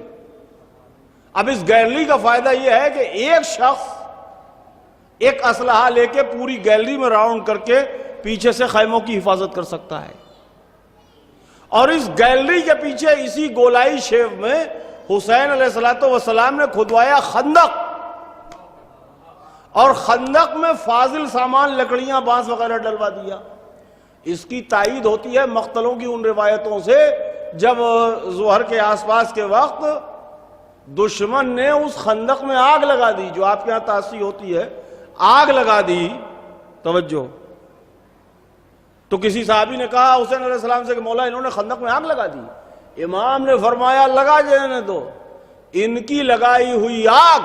اب اس گیلری کا فائدہ یہ ہے کہ ایک شخص ایک اسلحہ لے کے پوری گیلری میں راؤنڈ کر کے پیچھے سے خیموں کی حفاظت کر سکتا ہے. اور اس گیلری کے پیچھے اسی گولائی شیپ میں حسین علیہ السلام نے کھدوایا خندق, اور خندق میں فاضل سامان لکڑیاں بانس وغیرہ ڈلوا دیا. اس کی تائید ہوتی ہے مقتلوں کی ان روایتوں سے جب ظہر کے آس پاس کے وقت دشمن نے اس خندق میں آگ لگا دی, جو آپ کے یہاں تاسی ہوتی ہے, آگ لگا دی. توجہ. تو کسی صحابی نے کہا حسین علیہ السلام سے کہ مولا انہوں نے خندق میں آگ لگا دی. امام نے فرمایا لگا جانے دو, ان کی لگائی ہوئی آگ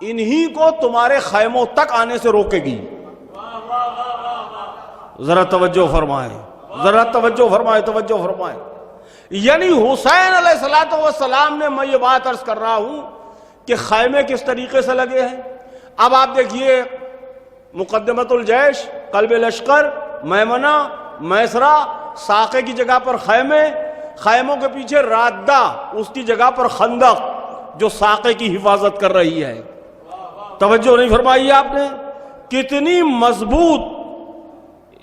انہی کو تمہارے خیموں تک آنے سے روکے گی. ذرا توجہ فرمائیں, ذرا توجہ فرمائیں, توجہ فرمائیں. یعنی حسین علیہ السلام نے, میں یہ بات عرض کر رہا ہوں کہ خیمے کس طریقے سے لگے ہیں. اب آپ دیکھیے مقدمت الجیش, قلب لشکر, میمنہ, میسرہ, ساقے کی جگہ پر خیمے, خیموں کے پیچھے رادہ, اس کی جگہ پر خندق جو ساقے کی حفاظت کر رہی ہے. توجہ نہیں فرمائی آپ نے؟ کتنی مضبوط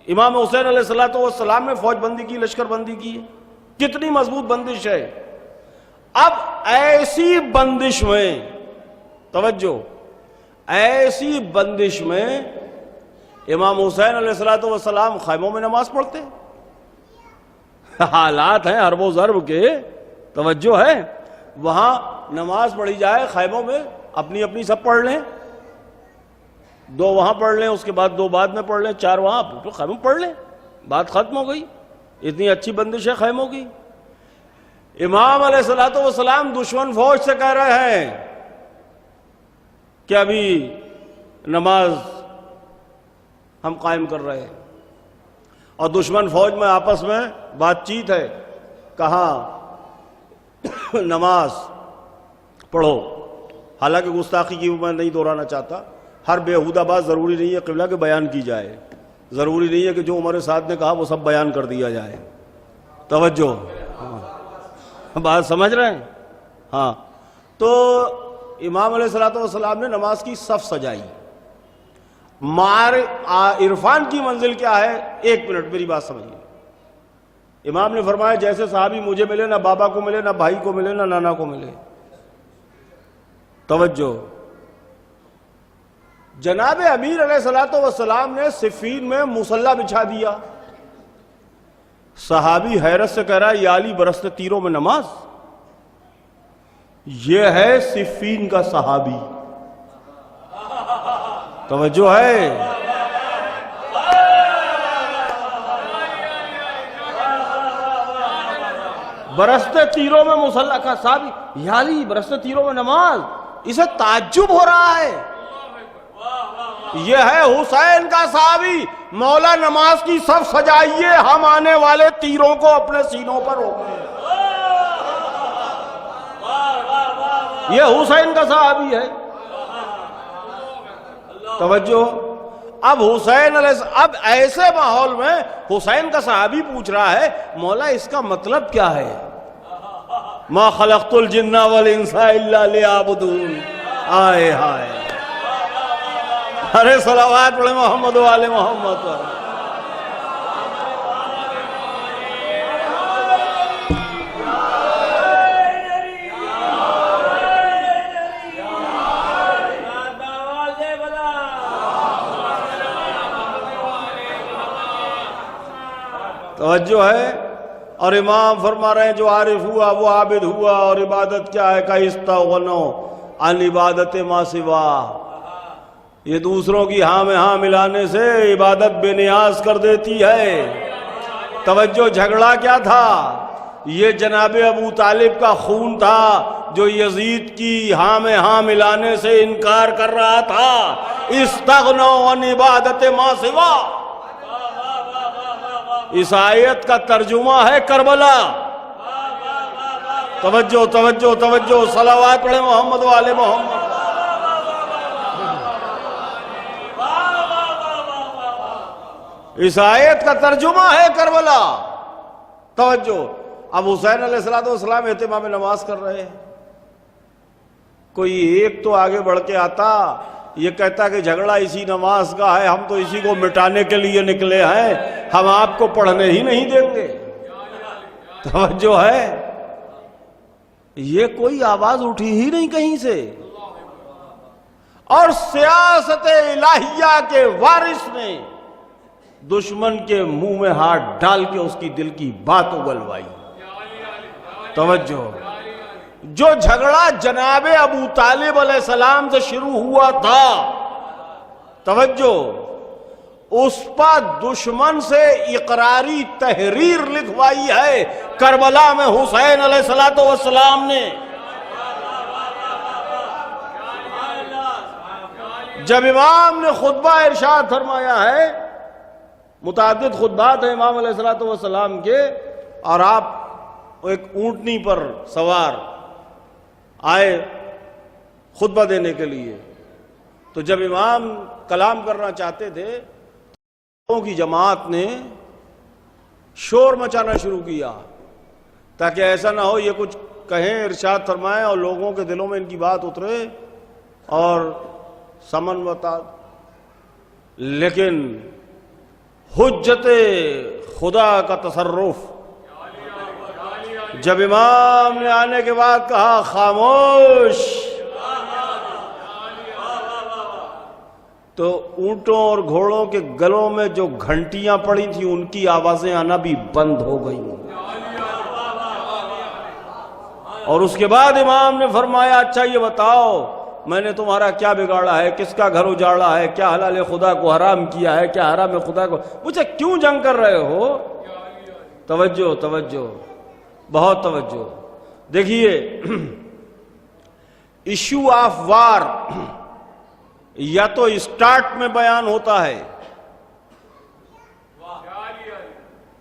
امام حسین علیہ السلام نے فوج بندی کی, لشکر بندی کی, کتنی مضبوط بندش ہے. اب ایسی بندش میں, توجہ, ایسی بندش میں امام حسین علیہ السلام خیموں میں نماز پڑھتے. حالات ہیں حرب و ضرب کے, توجہ ہے, وہاں نماز پڑھی جائے خیموں میں, اپنی اپنی سب پڑھ لیں, 2 وہاں پڑھ لیں, اس کے بعد 2 بعد میں پڑھ لیں, 4 وہاں, تو خیموں پڑھ لیں, بات ختم ہو گئی. اتنی اچھی بندش ہے خیموں کی. امام علیہ السلام دشمن فوج سے کہہ رہے ہیں کہ ابھی نماز ہم قائم کر رہے ہیں, اور دشمن فوج میں آپس میں بات چیت ہے, کہاں نماز پڑھو. حالانکہ گستاخی کی میں نہیں دہرانا چاہتا, ہر بےہودہ بات ضروری نہیں ہے قبلہ کے بیان کی جائے, ضروری نہیں ہے کہ جو عمر سعد نے کہا وہ سب بیان کر دیا جائے. توجہ, بات سمجھ رہے ہیں؟ ہاں. تو امام علیہ السلام نے نماز کی صف سجائی. عرفان کی منزل کیا ہے؟ 1 منٹ میری بات سمجھیے. امام نے فرمایا جیسے صحابی مجھے ملے, نہ بابا کو ملے, نہ بھائی کو ملے, نہ نانا کو ملے. توجہ. جناب امیر علیہ السلام نے صفین میں مصلی بچھا دیا. صحابی حیرت سے کہہ رہا ہے یا علی برستے تیروں میں نماز. یہ ہے صفین کا صحابی. توجہ ہے. برستے تیروں میں مصلی کا صحابی, یا علی برستے تیروں میں نماز. اسے تعجب ہو رہا ہے. یہ ہے حسین کا صحابی. مولا نماز کی صف سجائیے, ہم آنے والے تیروں کو اپنے سینوں پر روکیں. یہ حسین کا صحابی ہے. توجہ. اب حسین اب ایسے ماحول میں حسین کا صحابی پوچھ رہا ہے مولا اس کا مطلب کیا ہے؟ ما خلقت الجن والانس الا لیعبدون. آئے ہائے, ارے صلوات پڑھے محمد و آل محمد. توجہ ہے. اور امام فرما رہے ہیں جو عارف ہوا وہ عابد ہوا, اور عبادت کیا ہے کہ استغنو عن عبادت ما سوا. یہ دوسروں کی ہاں میں ہاں ملانے سے عبادت بے نیاز کر دیتی ہے. توجہ. جھگڑا کیا تھا؟ یہ جناب ابو طالب کا خون تھا جو یزید کی ہاں میں ہاں ملانے سے انکار کر رہا تھا. استغنوا عن عبادت ما سوا. اس آیت کا ترجمہ ہے کربلا. توجہ توجہ توجہ، صلوات پڑھیں محمد و آل محمد. اس آیت کا ترجمہ ہے کربلا. توجہ. اب حسین علیہ السلام اہتمام نماز کر رہے ہیں. کوئی ایک تو آگے بڑھ کے آتا، یہ کہتا کہ جھگڑا اسی نماز کا ہے، ہم تو اسی کو مٹانے کے لیے نکلے ہیں، ہم آپ کو پڑھنے ہی نہیں دیں گے. توجہ ہے، یہ کوئی آواز اٹھی ہی نہیں کہیں سے. اور سیاست الہیہ کے وارث نے دشمن کے منہ میں ہاتھ ڈال کے اس کی دل کی بات اگلوائی. توجہ. جو جھگڑا جناب ابو طالب علیہ السلام سے شروع ہوا تھا، توجہ، اس پر دشمن سے اقراری تحریر لکھوائی ہے کربلا میں حسین علیہ السلام نے. جب امام نے خطبہ ارشاد فرمایا ہے، متعدد خطبات ہیں امام علیہ السلام کے، اور آپ ایک اونٹنی پر سوار آئے خطبہ دینے کے لیے، تو جب امام کلام کرنا چاہتے تھے لوگوں کی جماعت نے شور مچانا شروع کیا تاکہ ایسا نہ ہو یہ کچھ کہیں، ارشاد فرمائیں اور لوگوں کے دلوں میں ان کی بات اترے اور سمن بتا. لیکن حجت خدا کا تصرف، جب امام نے آنے کے بعد کہا خاموش، تو اونٹوں اور گھوڑوں کے گلوں میں جو گھنٹیاں پڑی تھیں ان کی آوازیں آنا بھی بند ہو گئیں. اور اس کے بعد امام نے فرمایا اچھا یہ بتاؤ میں نے تمہارا کیا بگاڑا ہے، کس کا گھر اجاڑا ہے، کیا حلال خدا کو حرام کیا ہے، کیا حرام خدا کو، مجھے کیوں جنگ کر رہے ہو؟ توجہ توجہ، بہت توجہ. دیکھیے ایشو آف وار یا تو اسٹارٹ میں بیان ہوتا ہے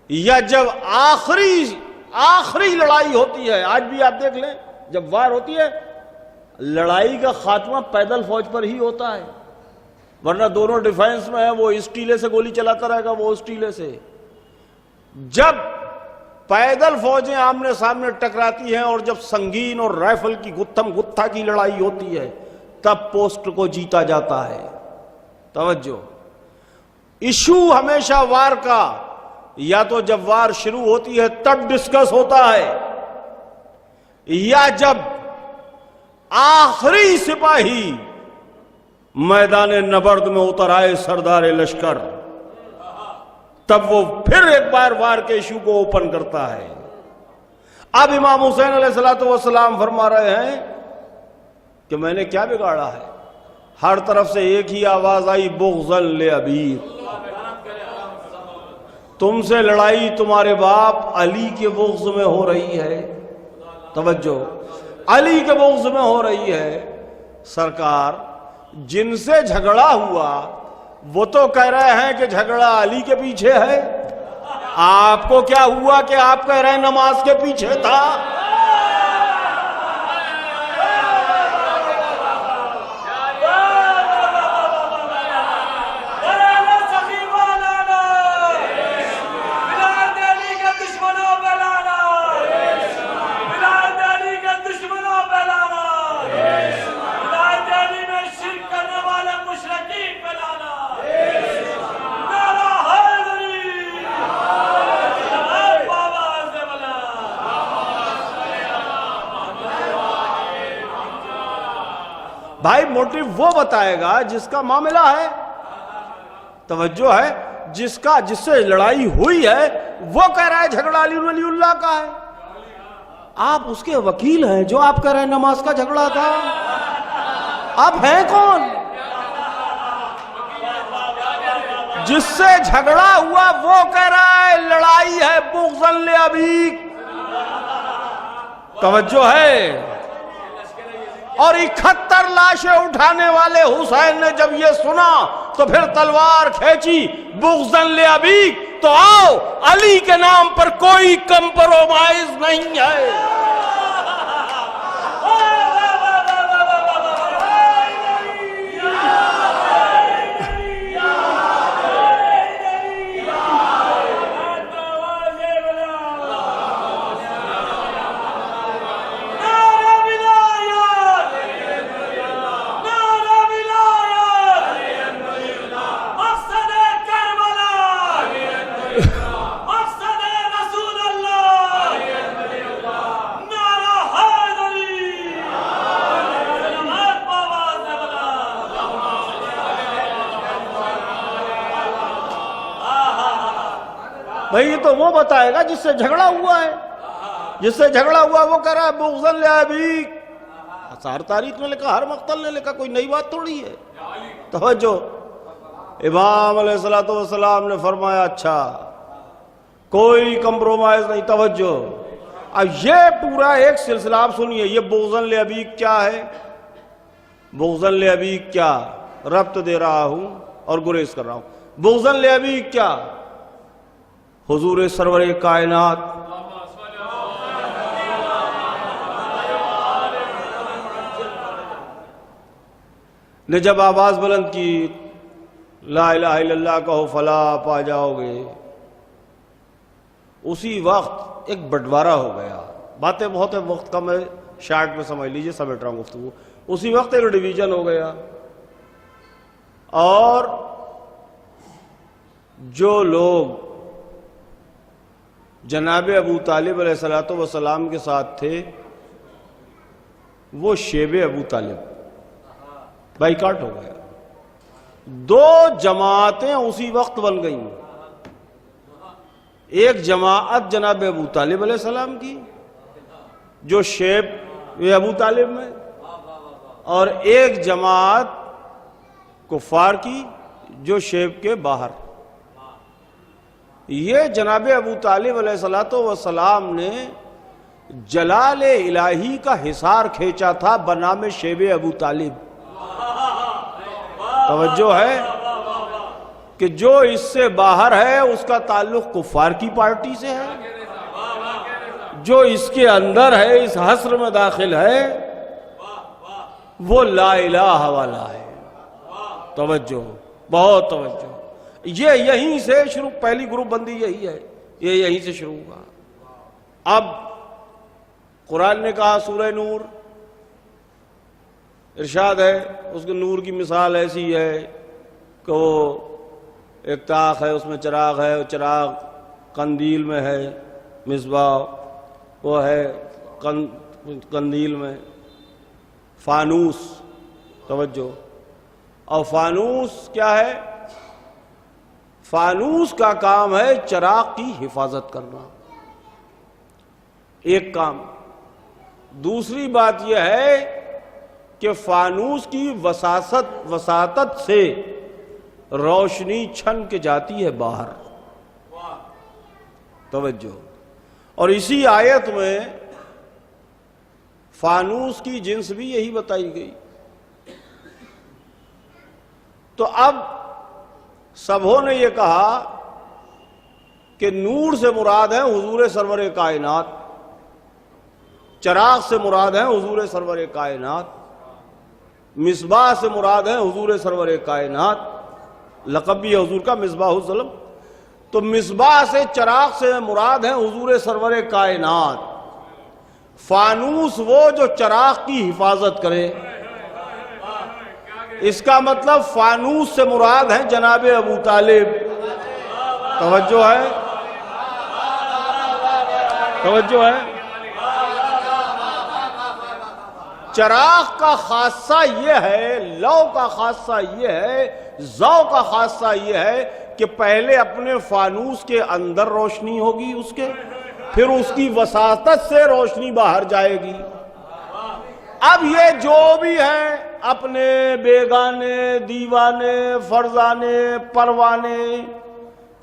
یا جب آخری لڑائی ہوتی ہے. آج بھی آپ دیکھ لیں جب وار ہوتی ہے لڑائی کا خاتمہ پیدل فوج پر ہی ہوتا ہے، ورنہ دونوں ڈیفینس میں ہے، وہ اس ٹیلے سے گولی چلاتا رہے گا، وہ اس ٹیلے سے. جب پیدل فوجیں آمنے سامنے ٹکراتی ہیں اور جب سنگین اور رائفل کی گتھم گتھا کی لڑائی ہوتی ہے تب پوسٹ کو جیتا جاتا ہے. توجہ. ایشو ہمیشہ وار کا یا تو جب وار شروع ہوتی ہے تب ڈسکس ہوتا ہے، یا جب آخری سپاہی میدان نبرد میں اتر آئے سردار لشکر، تب وہ پھر ایک بار وار کے ایشو کو اوپن کرتا ہے. اب امام حسین علیہ السلام فرما رہے ہیں کہ میں نے کیا بگاڑا ہے. ہر طرف سے ایک ہی آواز آئی بغضا لابی، تم سے لڑائی تمہارے باپ علی کے بغض میں ہو رہی ہے. توجہ، علی کے بغض میں ہو رہی ہے. سرکار جن سے جھگڑا ہوا وہ تو کہہ رہے ہیں کہ جھگڑا علی کے پیچھے ہے، آپ کو کیا ہوا کہ آپ کہہ رہے ہیں نماز کے پیچھے تھا؟ بھائی موٹیو وہ بتائے گا جس کا معاملہ ہے. توجہ ہے، جس سے لڑائی ہوئی ہے وہ کہہ رہا ہے جھگڑا علی ولی اللہ کا ہے. آپ اس کے وکیل ہیں جو آپ کہہ رہے ہیں نماز کا جھگڑا تھا. آپ ہیں کون؟ جس سے جھگڑا ہوا وہ کہہ رہا ہے لڑائی ہے بغضا لابیک. توجہ ہے؟ اور 71 لاشیں اٹھانے والے حسین نے جب یہ سنا تو پھر تلوار کھینچی بغضاً لابیک، تو آؤ علی کے نام پر کوئی کمپرومائز نہیں ہے۔ بھئی یہ تو وہ بتائے گا جس سے جھگڑا ہوا ہے، جس سے جھگڑا ہوا وہ کہہ رہا ہے بغضاً لابیک۔ آثار تاریخ نے لکھا، ہر مقتل نے لکھا، کوئی نئی بات تھوڑی ہے۔ توجہ، امام علیہ السلام نے فرمایا اچھا کوئی کمپرومائز نہیں۔ توجہ، اب یہ پورا ایک سلسلہ آپ سنیے، یہ بغضاً لابیک کیا ہے؟ بغضاً لابیک کیا؟ ربط دے رہا ہوں اور گریز کر رہا ہوں۔ بغضاً لابیک کیا؟ حضور سرور کائنات نے جب آواز بلند کی لا الہ الا اللہ کہو فلاح پا جاؤ گے، اسی وقت ایک بٹوارہ ہو گیا۔ باتیں بہت ہے، وقت کم ہے، شارٹ میں سمجھ لیجئے، سمیٹ رہا ہوں گفتگو۔ اسی وقت ایک ڈویژن ہو گیا، اور جو لوگ جناب ابو طالب علیہ السلام کے ساتھ تھے وہ شیب ابو طالب بائیکاٹ ہو گیا۔ دو جماعتیں اسی وقت بن گئیں، ایک جماعت جناب ابو طالب علیہ السلام کی جو شیب ابو طالب میں، اور ایک جماعت کفار کی جو شیب کے باہر۔ یہ جناب ابو طالب علیہ السلام نے جلال الہی کا حصار کھینچا تھا بنام شیب ابو طالب۔ توجہ ہے کہ جو اس سے باہر ہے اس کا تعلق کفار کی پارٹی سے ہے، جو اس کے اندر ہے، اس حصر میں داخل ہے، وہ لا الہ والا ہے۔ توجہ، بہت توجہ، یہ یہیں سے شروع، پہلی گروپ بندی یہی ہے، یہ یہیں سے شروع ہوا۔ اب قرآن نے کہا سورہ نور، ارشاد ہے اس کے نور کی مثال ایسی ہے کہ وہ ایک طاق ہے، اس میں چراغ ہے، چراغ قندیل میں ہے، مصباح وہ ہے قندیل میں، فانوس۔ توجہ، اور فانوس کیا ہے؟ فانوس کا کام ہے چراغ کی حفاظت کرنا، ایک کام۔ دوسری بات یہ ہے کہ فانوس کی وساطت سے روشنی چھن کے جاتی ہے باہر۔ توجہ، اور اسی آیت میں فانوس کی جنس بھی یہی بتائی گئی۔ تو اب سبھوں نے یہ کہا کہ نور سے مراد ہے حضور سرور کائنات، چراغ سے مراد ہے حضور سرور کائنات، مصباح سے مراد ہے حضور سرور کائنات، لقب بھی ہے حضور کا مصباح الظلم۔ تو مصباح سے، چراغ سے مراد ہے حضور سرور کائنات، فانوس وہ جو چراغ کی حفاظت کرے۔ اس کا مطلب فانوس سے مراد ہے جناب ابو طالب۔ توجہ ہے، توجہ ہے۔ چراغ کا خاصہ یہ ہے، لو کا خاصہ یہ ہے، ذو کا خاصہ یہ ہے کہ پہلے اپنے فانوس کے اندر روشنی ہوگی اس کے، پھر اس کی وساطت سے روشنی باہر جائے گی۔ اب یہ جو بھی ہیں اپنے بیگانے، دیوانے، فرزانے، پروانے،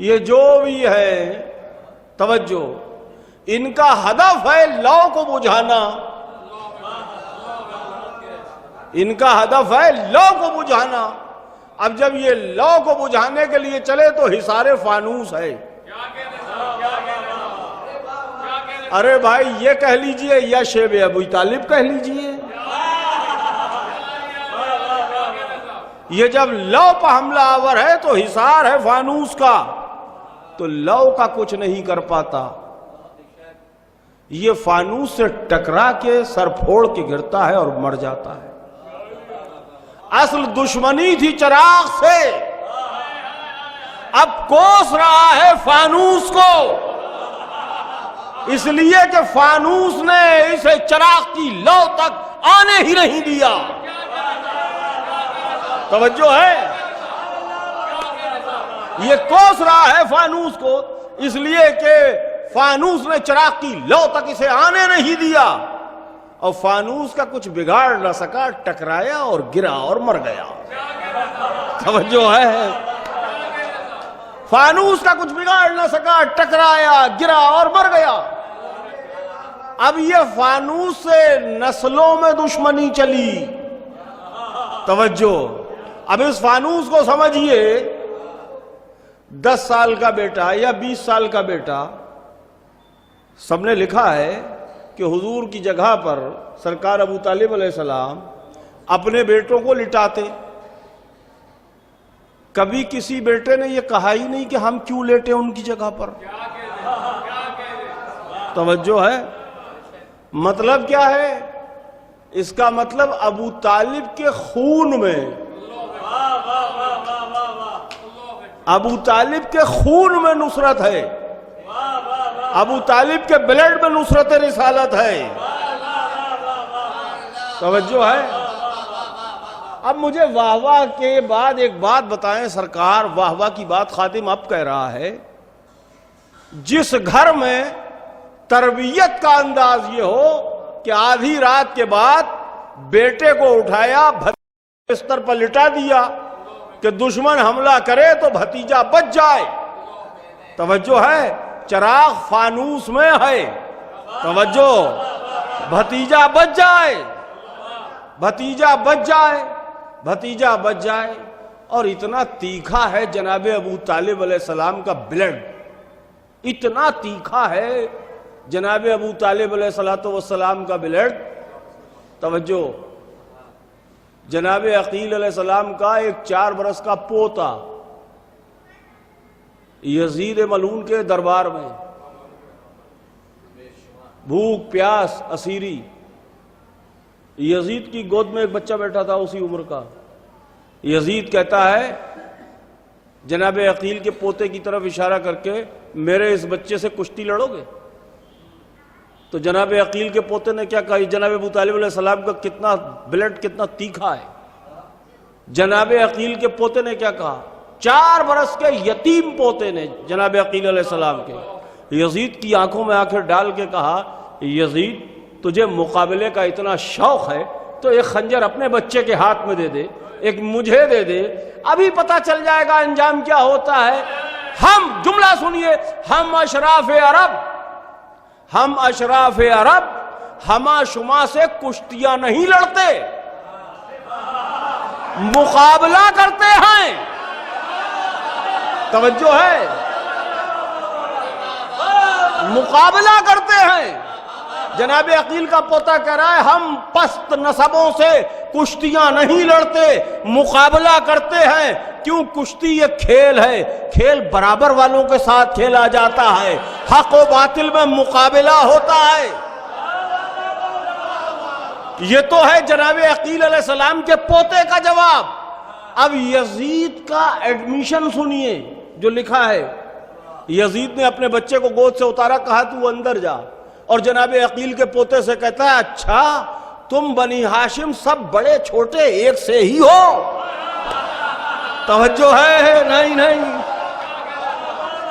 یہ جو بھی ہیں، توجہ، ان کا ہدف ہے لو کو بجھانا، ان کا ہدف ہے لو کو بجھانا۔ اب جب یہ لو کو بجھانے کے لیے چلے تو حصار فانوس ہے۔ ارے بھائی یہ کہہ لیجئے یا شیب ابو طالب کہہ لیجئے، یہ جب لو پہ حملہ آور ہے تو حصار ہے فانوس کا، تو لو کا کچھ نہیں کر پاتا، یہ فانوس سے ٹکرا کے سر پھوڑ کے گرتا ہے اور مر جاتا ہے۔ اصل دشمنی تھی چراغ سے، اب کوس رہا ہے فانوس کو، اس لیے کہ فانوس نے اسے چراغ کی لو تک آنے ہی نہیں دیا۔ توجہ ہے، یہ کوس رہا ہے فانوس کو اس لیے کہ فانوس نے چراغ کی لو تک اسے آنے نہیں دیا، اور فانوس کا کچھ بگاڑ نہ سکا، ٹکرایا اور گرا اور مر گیا۔ توجہ ہے، فانوس کا کچھ بگاڑ نہ سکا، ٹکرایا، گرا اور مر گیا۔ اب یہ فانوس سے نسلوں میں دشمنی چلی۔ توجہ، اب اس فانوس کو سمجھیے 10 سال کا بیٹا یا 20 سال کا بیٹا، سب نے لکھا ہے کہ حضور کی جگہ پر سرکار ابو طالب علیہ السلام اپنے بیٹوں کو لٹاتے، کبھی کسی بیٹے نے یہ کہا ہی نہیں کہ ہم کیوں لیٹے ان کی جگہ پر۔ توجہ ہے، مطلب کیا ہے؟ اس کا مطلب ابو طالب کے خون میں، ابو طالب کے خون میں نصرت ہے، ابو طالب کے بلڈ میں نصرت رسالت ہے۔ توجہ ہے۔ اب مجھے واہ واہ کے بعد ایک بات بتائیں، سرکار واہ واہ کی بات خادم اب کہہ رہا ہے، جس گھر میں تربیت کا انداز یہ ہو کہ آدھی رات کے بعد بیٹے کو اٹھایا، بستر پر لٹا دیا کہ دشمن حملہ کرے تو بھتیجا بچ جائے۔ توجہ ہے، چراغ فانوس میں ہے، توجہ، بھتیجا بچ جائے، بھتیجا بچ جائے، بھتیجا بچ جائے۔ اور اتنا تیکھا ہے جناب ابو طالب علیہ السلام کا بلڈ، اتنا تیکھا ہے جناب ابو طالب علیہ السلام کا بلڈ۔ توجہ، جناب عقیل علیہ السلام کا ایک 4 برس کا پوتا یزید ملعون کے دربار میں بھوک پیاس اسیری، یزید کی گود میں ایک بچہ بیٹھا تھا اسی عمر کا۔ یزید کہتا ہے جناب عقیل کے پوتے کی طرف اشارہ کر کے، میرے اس بچے سے کشتی لڑو گے؟ تو جناب عقیل کے پوتے نے کیا کہا؟ جناب ابو طالب علیہ السلام کا کتنا بلڈ کتنا تیکھا ہے۔ جناب عقیل کے پوتے نے کیا کہا؟ 4 برس کے یتیم پوتے نے جناب عقیل علیہ السلام کے یزید کی آنکھوں میں آنکھیں ڈال کے کہا، یزید تجھے مقابلے کا اتنا شوق ہے تو ایک خنجر اپنے بچے کے ہاتھ میں دے دے، ایک مجھے دے دے، ابھی پتہ چل جائے گا انجام کیا ہوتا ہے۔ ہم، جملہ سنیے، ہم اشراف عرب، ہم اشراف عرب ہما شما سے کشتیاں نہیں لڑتے، مقابلہ کرتے ہیں۔ توجہ ہے، مقابلہ کرتے ہیں۔ جناب عقیل کا پوتا کہہ رہا ہے ہم پست نسبوں سے کشتیاں نہیں لڑتے، مقابلہ کرتے ہیں۔ کیوں؟ کشتی یہ کھیل ہے، کھیل برابر والوں کے ساتھ کھیلا جاتا ہے، حق و باطل میں مقابلہ ہوتا ہے۔ یہ تو ہے جناب عقیل علیہ السلام کے پوتے کا جواب۔ اب یزید کا ایڈمیشن سنیے جو لکھا ہے۔ یزید نے اپنے بچے کو گود سے اتارا، کہا تو اندر جا، اور جناب عقیل کے پوتے سے کہتا ہے اچھا تم بنی ہاشم سب بڑے چھوٹے ایک سے ہی ہو؟ توجہ ہے، نہیں نہیں،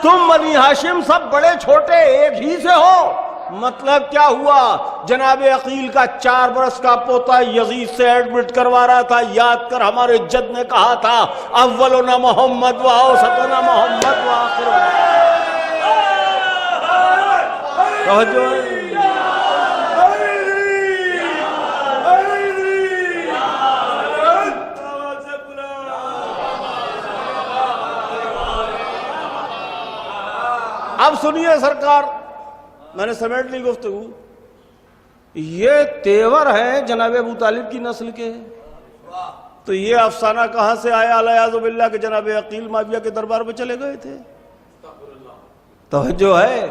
تم بنی ہاشم سب بڑے چھوٹے ایک ہی سے ہو۔ مطلب کیا ہوا؟ جناب عقیل کا 4 برس کا پوتا یزید سے ایڈمٹ کروا رہا تھا۔ یاد کر ہمارے جد نے کہا تھا اولنا محمد و اوسطنا محمد و آخرنا۔ توجہ ہے؟ اب سنیے سرکار، میں نے سمیٹ لی گفتگو، یہ تیور ہیں جناب ابو طالب کی نسل کے، تو یہ افسانہ کہاں سے آیا الیاذ باللہ کہ جناب عقیل معاویہ کے دربار پہ چلے گئے تھے؟ توجہ ہے،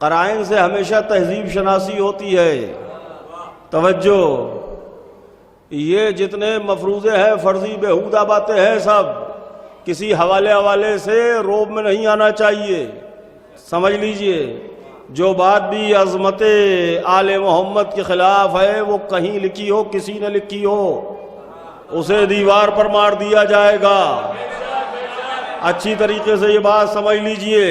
قرائن سے ہمیشہ تہذیب شناسی ہوتی ہے۔ توجہ، یہ جتنے مفروضے ہیں فرضی بیہودہ باتیں ہیں، سب کسی حوالے سے روب میں نہیں آنا چاہیے۔ سمجھ لیجئے، جو بات بھی عظمت آل محمد کے خلاف ہے وہ کہیں لکھی ہو، کسی نے لکھی ہو، اسے دیوار پر مار دیا جائے گا۔ اچھی طریقے سے یہ بات سمجھ لیجئے،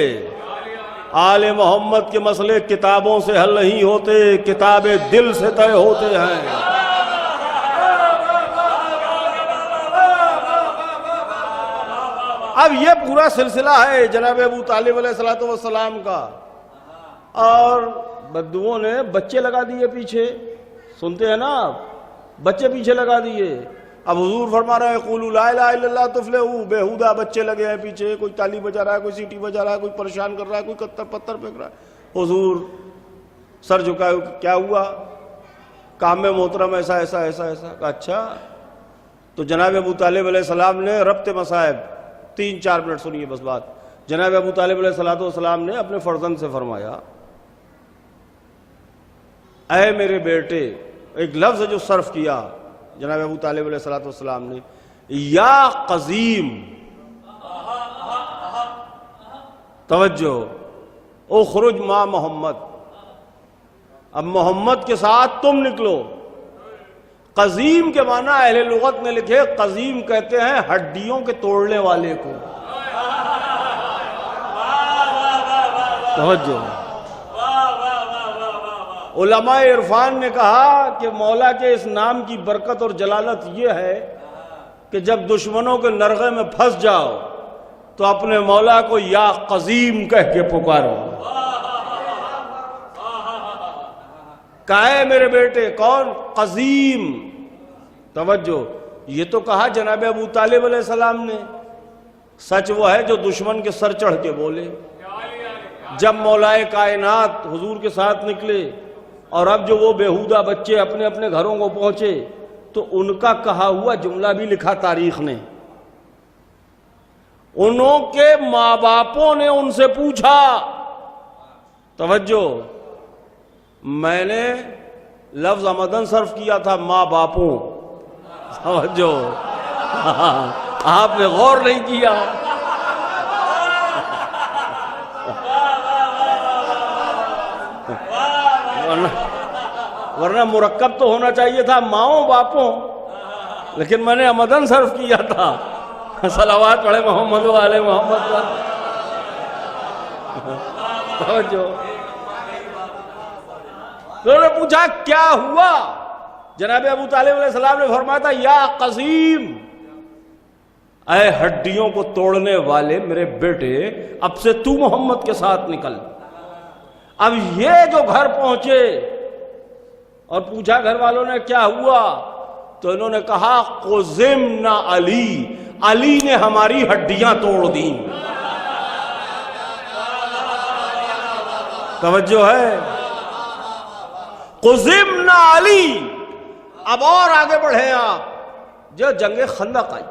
آل محمد کے مسئلے کتابوں سے حل نہیں ہوتے، کتاب دل سے طے ہوتے ہیں۔ اب یہ پورا سلسلہ ہے جناب ابو طالب علیہ السلام کا، اور بدوؤں نے بچے لگا دیے پیچھے، سنتے ہیں نا آپ، بچے پیچھے لگا دیے۔ اب حضور فرما رہے ہیں قولوا لا الہ الا اللہ تفلحوا، بیہودہ بچے لگے ہیں پیچھے، کوئی تالی بجا رہا ہے، کوئی سیٹی بجا رہا ہے، کوئی پریشان کر رہا ہے، کوئی کتر پتھر پھینک رہا ہے۔ حضور سر جھکائے، کیا ہوا؟ کام میں محترم ایسا ایسا ایسا ایسا۔ اچھا، تو جناب ابو طالب علیہ السلام نے ربط مصائب، 3-4 منٹ سنیے بس بات، جناب ابو طالب علیہ السلام نے اپنے فرزند سے فرمایا، اے میرے بیٹے، ایک لفظ جو صرف کیا جناب ابو طالب علیہ السلام نے، یا قزیم، توجہ، اخرج مع محمد، اب محمد کے ساتھ تم نکلو۔ قزیم کے معنی اہل لغت نے لکھے، قزیم کہتے ہیں ہڈیوں کے توڑنے والے کو۔ توجہ، علماء عرفان نے کہا کہ مولا کے اس نام کی برکت اور جلالت یہ ہے کہ جب دشمنوں کے نرغے میں پھنس جاؤ تو اپنے مولا کو یا قزیم کہہ کے پکارو۔ کہا ہے میرے بیٹے، کون؟ قزیم۔ توجہ، یہ تو کہا جناب ابو طالب علیہ السلام نے، سچ وہ ہے جو دشمن کے سر چڑھ کے بولے۔ جب مولا کائنات حضور کے ساتھ نکلے اور اب جو وہ بیہودہ بچے اپنے اپنے گھروں کو پہنچے تو ان کا کہا ہوا جملہ بھی لکھا تاریخ نے۔ انہوں کے ماں باپوں نے ان سے پوچھا، توجہ، میں نے لفظ آمدن صرف کیا تھا ماں باپوں، توجہ، آپ نے غور نہیں کیا۔ ورنہ مرکب تو ہونا چاہیے تھا ماؤں باپوں، لیکن میں نے آمدن صرف کیا تھا۔ صلوات پڑھے محمد و آل محمد پر۔ توجہ، تو انہوں نے پوچھا کیا ہوا؟ جناب ابو طالب علیہ السلام نے فرمایا تھا یا قزیم، اے ہڈیوں کو توڑنے والے میرے بیٹے، اب سے تو محمد کے ساتھ نکل۔ اب یہ جو گھر پہنچے اور پوچھا گھر والوں نے کیا ہوا، تو انہوں نے کہا قزمنا علی، علی نے ہماری ہڈیاں توڑ دیں۔ توجہ ہے، قزمنا علی۔ اب اور آگے بڑھیں آپ، جو جنگ خندق آئی،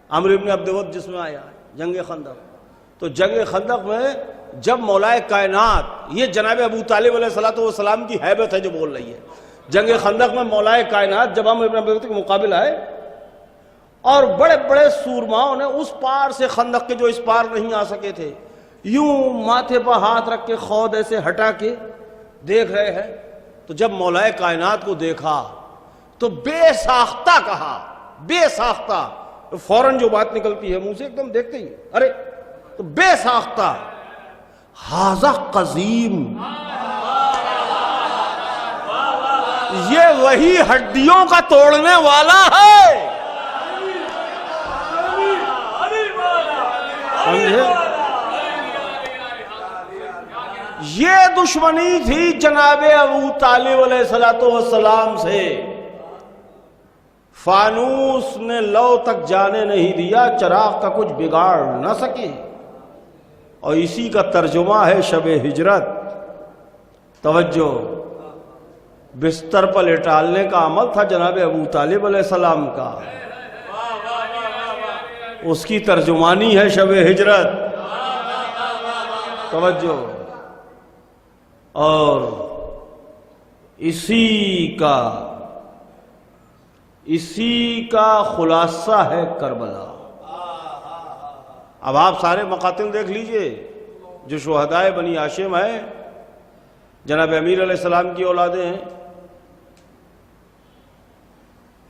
عمرو بن عبد ود جس میں آیا جنگ خندق، تو جنگ خندق میں جب مولا کائنات، یہ جناب ابو طالب علیہ السلام کی ہیبت ہے جو بول رہی ہے، جنگ خندق میں مولا کائنات جب عمرو بن عبد ود کے مقابل آئے اور بڑے بڑے سورماؤں نے اس پار سے خندق کے جو اس پار نہیں آ سکے تھے، یوں ماتھے پر ہاتھ رکھ کے خود ایسے ہٹا کے دیکھ رہے ہیں، تو جب مولا کائنات کو دیکھا تو بے ساختہ کہا، بے ساختہ، فوراً جو بات نکلتی ہے منہ سے ایک دم دیکھتے ہی، ارے، تو بے ساختہ، ھذا قزیم، یہ وہی ہڈیوں کا توڑنے والا ہے۔ یہ دشمنی تھی جناب ابو طالب علیہ السلام سے. فانوس نے لو تک جانے نہیں دیا، چراغ کا کچھ بگاڑ نہ سکے. اور اسی کا ترجمہ ہے شب ہجرت. توجہ، بستر پر لٹالنے کا عمل تھا جناب ابو طالب علیہ السلام کا، اس کی ترجمانی ہے شب ہجرت. توجہ، اور اسی کا خلاصہ ہے کربلا. اب آپ سارے مقاتل دیکھ لیجئے. جو شہدائے بنی ہاشم ہیں، جناب امیر علیہ السلام کی اولادیں ہیں،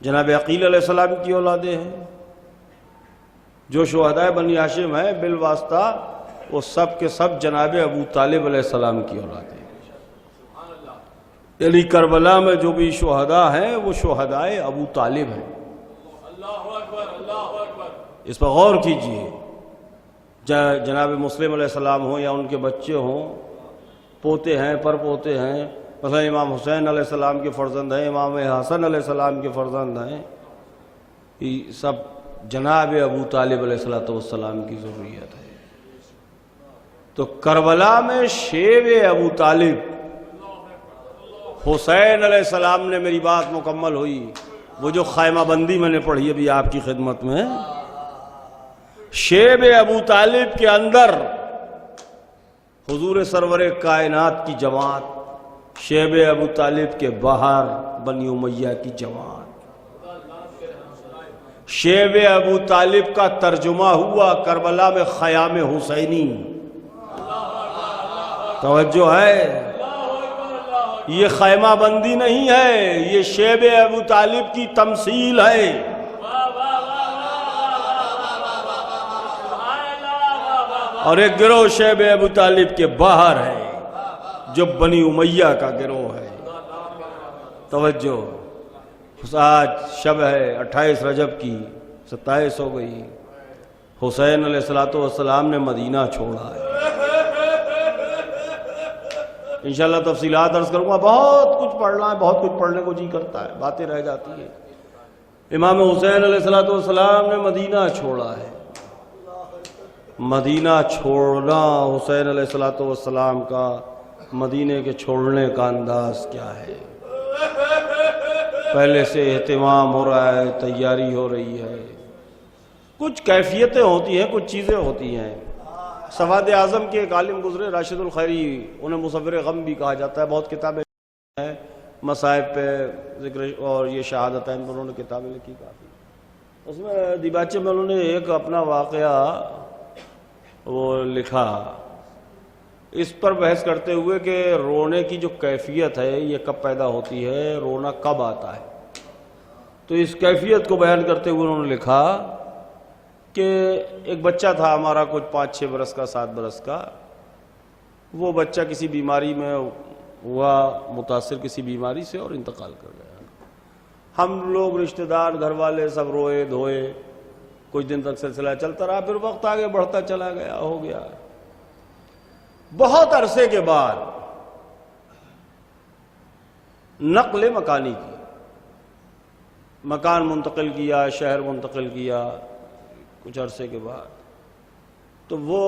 جناب عقیل علیہ السلام کی اولادیں ہیں. جو شہدائے بنی ہاشم ہیں بالواسطہ وہ سب کے سب جناب ابو طالب علیہ السلام کی اولادیں ہیں. یعنی کربلا میں جو بھی شہداء ہیں وہ شہدائے ابو طالب ہیں. اس پر غور کیجئے. جناب مسلم علیہ السلام ہوں یا ان کے بچے ہوں، پوتے ہیں، پر پوتے ہیں، مثلا امام حسین علیہ السلام کے فرزند ہیں، امام حسن علیہ السلام کے فرزند ہیں، یہ سب جناب ابو طالب علیہ السلام کی ذریت ہے. تو کربلا میں شیب ابو طالب حسین علیہ السلام نے، میری بات مکمل ہوئی. وہ جو خیمہ بندی میں نے پڑھی ابھی آپ کی خدمت میں، شیب ابو طالب کے اندر حضور سرور کائنات کی جماعت، شیب ابو طالب کے باہر بنی امیہ کی جماعت. شیب ابو طالب کا ترجمہ ہوا کربلا میں خیام حسینی. توجہ ہے، یہ خیمہ بندی نہیں ہے، یہ شیب ابو طالب کی تمثیل ہے. اور ایک گروہ شیب ابو طالب کے باہر ہے جو بنی امیہ کا گروہ ہے. توجہ، آج شب ہے 28 رجب کی، 27 ہو گئی. حسین علیہ السلام نے مدینہ چھوڑا ہے. انشاءاللہ تفصیلات عرض کروں گا. بہت کچھ پڑھنا ہے، بہت کچھ پڑھنے کو جی کرتا ہے، باتیں رہ جاتی ہیں. امام حسین علیہ السلام نے مدینہ چھوڑا ہے. مدینہ چھوڑنا حسین علیہ السلام کا، مدینے کے چھوڑنے کا انداز کیا ہے؟ پہلے سے اہتمام ہو رہا ہے، تیاری ہو رہی ہے. کچھ کیفیتیں ہوتی ہیں، کچھ چیزیں ہوتی ہیں. سواد اعظم کے ایک عالم گزرے راشد الخیری، انہیں مصور غم بھی کہا جاتا ہے. بہت کتابیں ہیں مصائب پہ ذکر اور یہ شہادتین پر انہوں نے کتابیں لکھی کافی. اس میں دیباچے میں انہوں نے ایک اپنا واقعہ وہ لکھا، اس پر بحث کرتے ہوئے کہ رونے کی جو کیفیت ہے یہ کب پیدا ہوتی ہے، رونا کب آتا ہے. تو اس کیفیت کو بیان کرتے ہوئے انہوں نے لکھا کہ ایک بچہ تھا ہمارا، کچھ 5-6 برس کا، 7 برس کا. وہ بچہ کسی بیماری میں ہوا متاثر، کسی بیماری سے، اور انتقال کر گیا. ہم لوگ رشتہ دار، گھر والے سب روئے دھوئے. کچھ دن تک سلسلہ چلتا رہا، پھر وقت آگے بڑھتا چلا گیا، ہو گیا. بہت عرصے کے بعد نقل مکانی کی، مکان منتقل کیا، شہر منتقل کیا. کچھ عرصے کے بعد تو وہ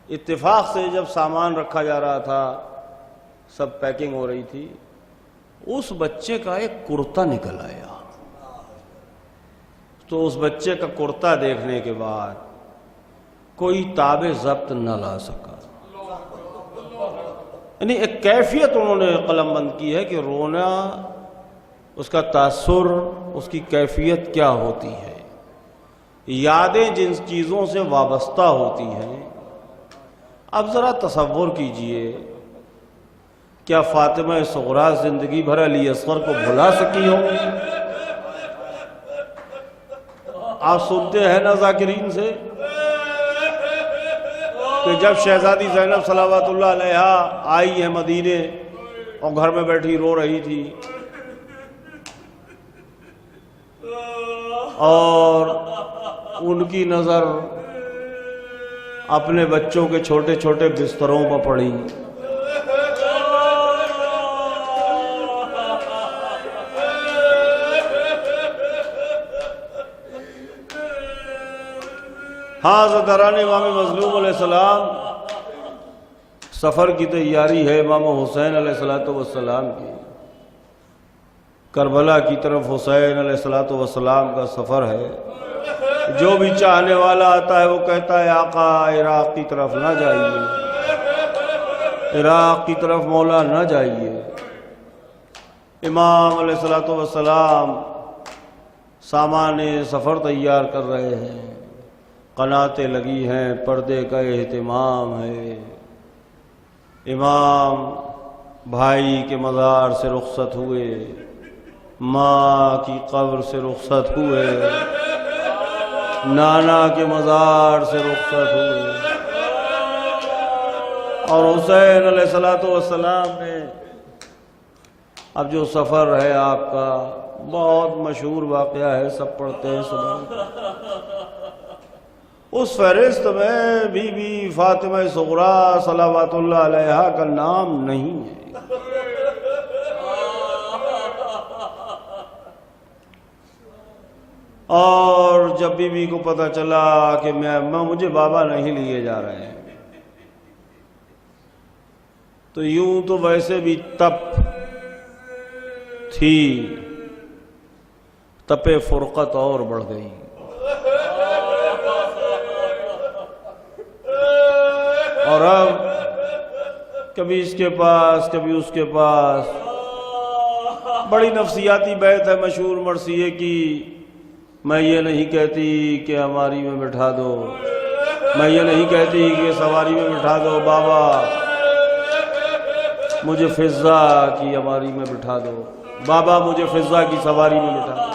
اتفاق سے جب سامان رکھا جا رہا تھا، سب پیکنگ ہو رہی تھی، اس بچے کا ایک کرتا نکل آیا. تو اس بچے کا کرتا دیکھنے کے بعد کوئی تاب ضبط نہ لا سکا. یعنی ایک کیفیت انہوں نے قلم بند کی ہے کہ رونا، اس کا تاثر، اس کی کیفیت کیا ہوتی ہے. یادیں جن چیزوں سے وابستہ ہوتی ہیں. اب ذرا تصور کیجئے، کیا فاطمہ صغریٰ زندگی بھر علی اصغر کو بھلا سکی ہوں گی؟ آپ سنتے ہیں نا ذاکرین سے کہ جب شہزادی زینب صلوات اللہ علیہا آئی ہے مدینے اور گھر میں بیٹھی رو رہی تھی، اور ان کی نظر اپنے بچوں کے چھوٹے چھوٹے بستروں پر پڑی. حضرت امام مظلوم علیہ السلام سفر کی تیاری ہے امام حسین علیہ السلام کی. کربلا کی طرف حسین علیہ السلام کا سفر ہے. جو بھی چاہنے والا آتا ہے وہ کہتا ہے آقا عراق کی طرف نہ جائیے، عراق کی طرف مولا نہ جائیے. امام علیہ السلام سامان سفر تیار کر رہے ہیں، قناتیں لگی ہیں، پردے کا اہتمام ہے. امام بھائی کے مزار سے رخصت ہوئے، ماں کی قبر سے رخصت ہوئے، نانا کے مزار سے رخصت ہوئے، اور حسین علیہ السلام نے اب جو سفر ہے آپ کا بہت مشہور واقعہ ہے، سب پڑھتے ہیں صبح. اس فہرست میں بی بی فاطمہ صغریٰ صلوات اللہ علیہا کا نام نہیں ہے. اور جب بی بی کو پتہ چلا کہ مجھے بابا نہیں لیے جا رہے ہیں، تو یوں تو ویسے بھی تپ تھی، تپے فرقت اور بڑھ گئی. اور اب کبھی اس کے پاس کبھی اس کے پاس. بڑی نفسیاتی بیت ہے مشہور مرثیے کی، میں یہ نہیں کہتی کہ ہماری میں بٹھا دو، میں یہ نہیں کہتی کہ سواری میں بٹھا دو، بابا مجھے فضا کی ہماری میں بٹھا دو، بابا مجھے فضا کی سواری میں بٹھا دو.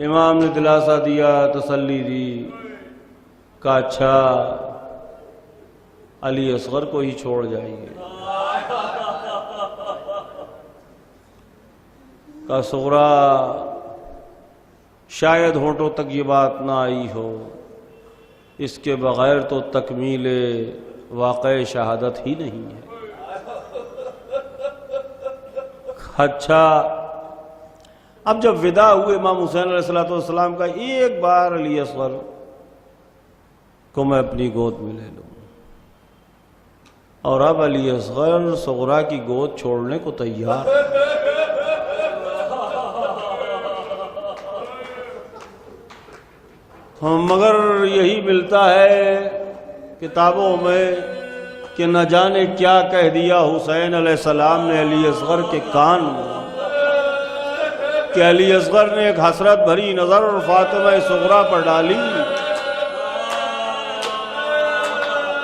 امام نے دلاسا دیا، تسلی دی، کہا اچھا علی اصغر کو ہی چھوڑ جائیں گے. کہا صغریٰ شاید ہونٹوں تک یہ بات نہ آئی ہو، اس کے بغیر تو تکمیل واقع شہادت ہی نہیں ہے. اچھا اب جب وداع ہوئے امام حسین علیہ السلام کا، ایک بار علی اصغر کو میں اپنی گود میں لے لوں. اور اب علی اصغر صغریٰ کی گود چھوڑنے کو تیار. مگر یہی ملتا ہے کتابوں میں کہ نہ جانے کیا کہہ دیا حسین علیہ السلام نے علی اصغر کے کان میں، کہ علی اصغر نے ایک حسرت بھری نظر فاطمہ صغریٰ پر ڈالی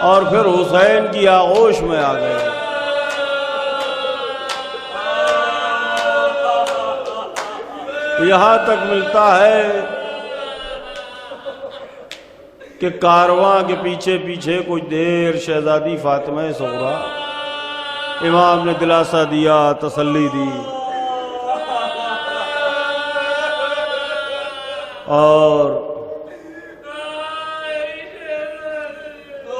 اور پھر حسین کی آغوش میں آ گئے. یہاں تک ملتا ہے کہ کارواں کے پیچھے پیچھے کچھ دیر شہزادی فاطمہ صغریٰ، امام نے دلاسا دیا، تسلی دی، اور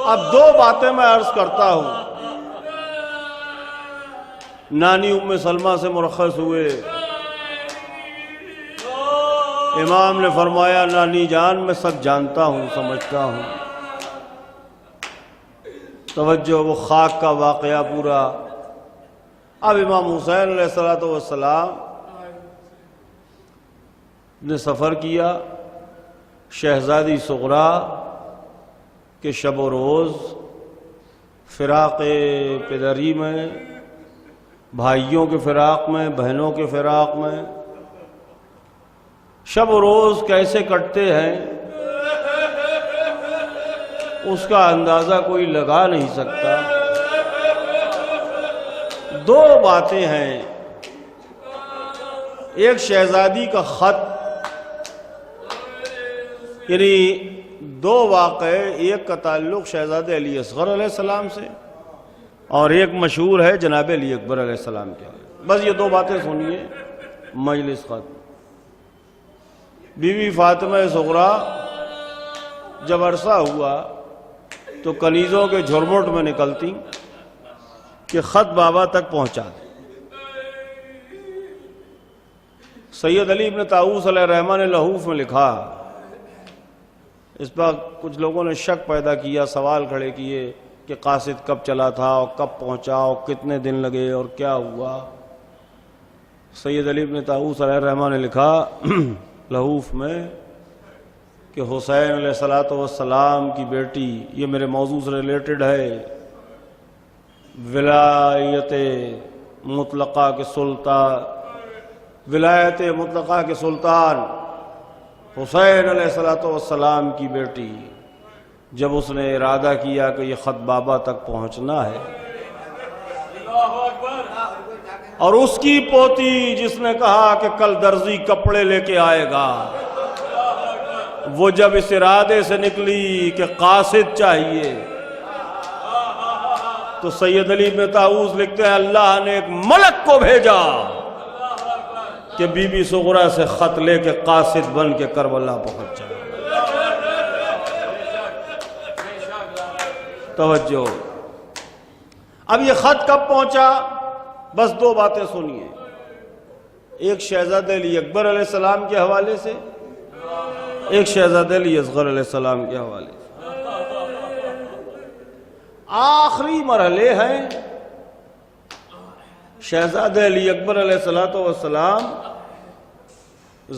اب دو باتیں میں عرض کرتا ہوں. نانی ام سلمہ سے مرخص ہوئے. امام نے فرمایا نانی جان میں سب جانتا ہوں، سمجھتا ہوں. توجہ، وہ خاک کا واقعہ پورا. اب امام حسین علیہ السلام نے سفر کیا. شہزادی صغریٰ کے شب و روز فراق پدری میں، بھائیوں کے فراق میں، بہنوں کے فراق میں شب و روز کیسے کٹتے ہیں اس کا اندازہ کوئی لگا نہیں سکتا. دو باتیں ہیں، ایک شہزادی کا خط، یعنی دو واقعے، ایک کا تعلق شہزادے علی اصغر علیہ السلام سے اور ایک مشہور ہے جناب علی اکبر علیہ السلام کے. بس یہ دو باتیں سنیے. مجلس خط، بی بی فاطمہ صغریٰ جب عرصہ ہوا تو کنیزوں کے جھرمٹ میں نکلتی کہ خط بابا تک پہنچا دے۔ سید علی ابن طاؤس علیہ الرحمہ نے لحوف میں لکھا، اس پر کچھ لوگوں نے شک پیدا کیا، سوال کھڑے کیے کہ قاصد کب چلا تھا اور کب پہنچا اور کتنے دن لگے اور کیا ہوا۔ سید علی ابن طاؤس علیہ الرحمہ نے لکھا لحوف میں کہ حسین علیہ السلام کی بیٹی، یہ میرے موضوع سے ریلیٹڈ ہے، ولایت مطلقہ کے سلطان حسین علیہ السلام کی بیٹی، جب اس نے ارادہ کیا کہ یہ خط بابا تک پہنچنا ہے، اور اس کی پوتی جس نے کہا کہ کل درزی کپڑے لے کے آئے گا، وہ جب اس ارادے سے نکلی کہ قاصد چاہیے، تو سید علی بن طاؤس لکھتے ہیں اللہ نے ایک ملک کو بھیجا کہ بی بی صغرا سے خط لے کے قاصد بن کے کربلا پہنچ جائے۔ توجہ، اب یہ خط کب پہنچا؟ بس دو باتیں سنیے، ایک شہزادہ علی اکبر علیہ السلام کے حوالے سے، ایک شہزادہ علی اصغر علیہ السلام کے حوالے سے۔ آخری مرحلے ہیں، شہزادہ علی اکبر علیہ السلام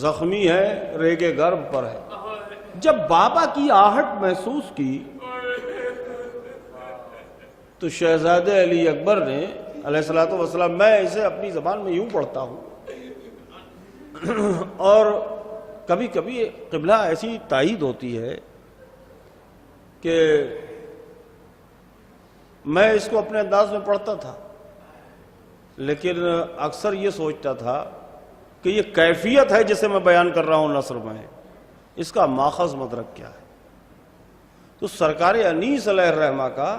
زخمی ہے، ریگے گرب پر ہے۔ جب بابا کی آہٹ محسوس کی تو شہزادہ علی اکبر نے علیہ السلام، میں اسے اپنی زبان میں یوں پڑھتا ہوں، اور کبھی کبھی قبلہ ایسی تائید ہوتی ہے کہ میں اس کو اپنے انداز میں پڑھتا تھا، لیکن اکثر یہ سوچتا تھا کہ یہ کیفیت ہے جسے میں بیان کر رہا ہوں نثر میں، اس کا ماخذ مدرک کیا ہے۔ تو سرکار انیس علیہ الرحمہ کا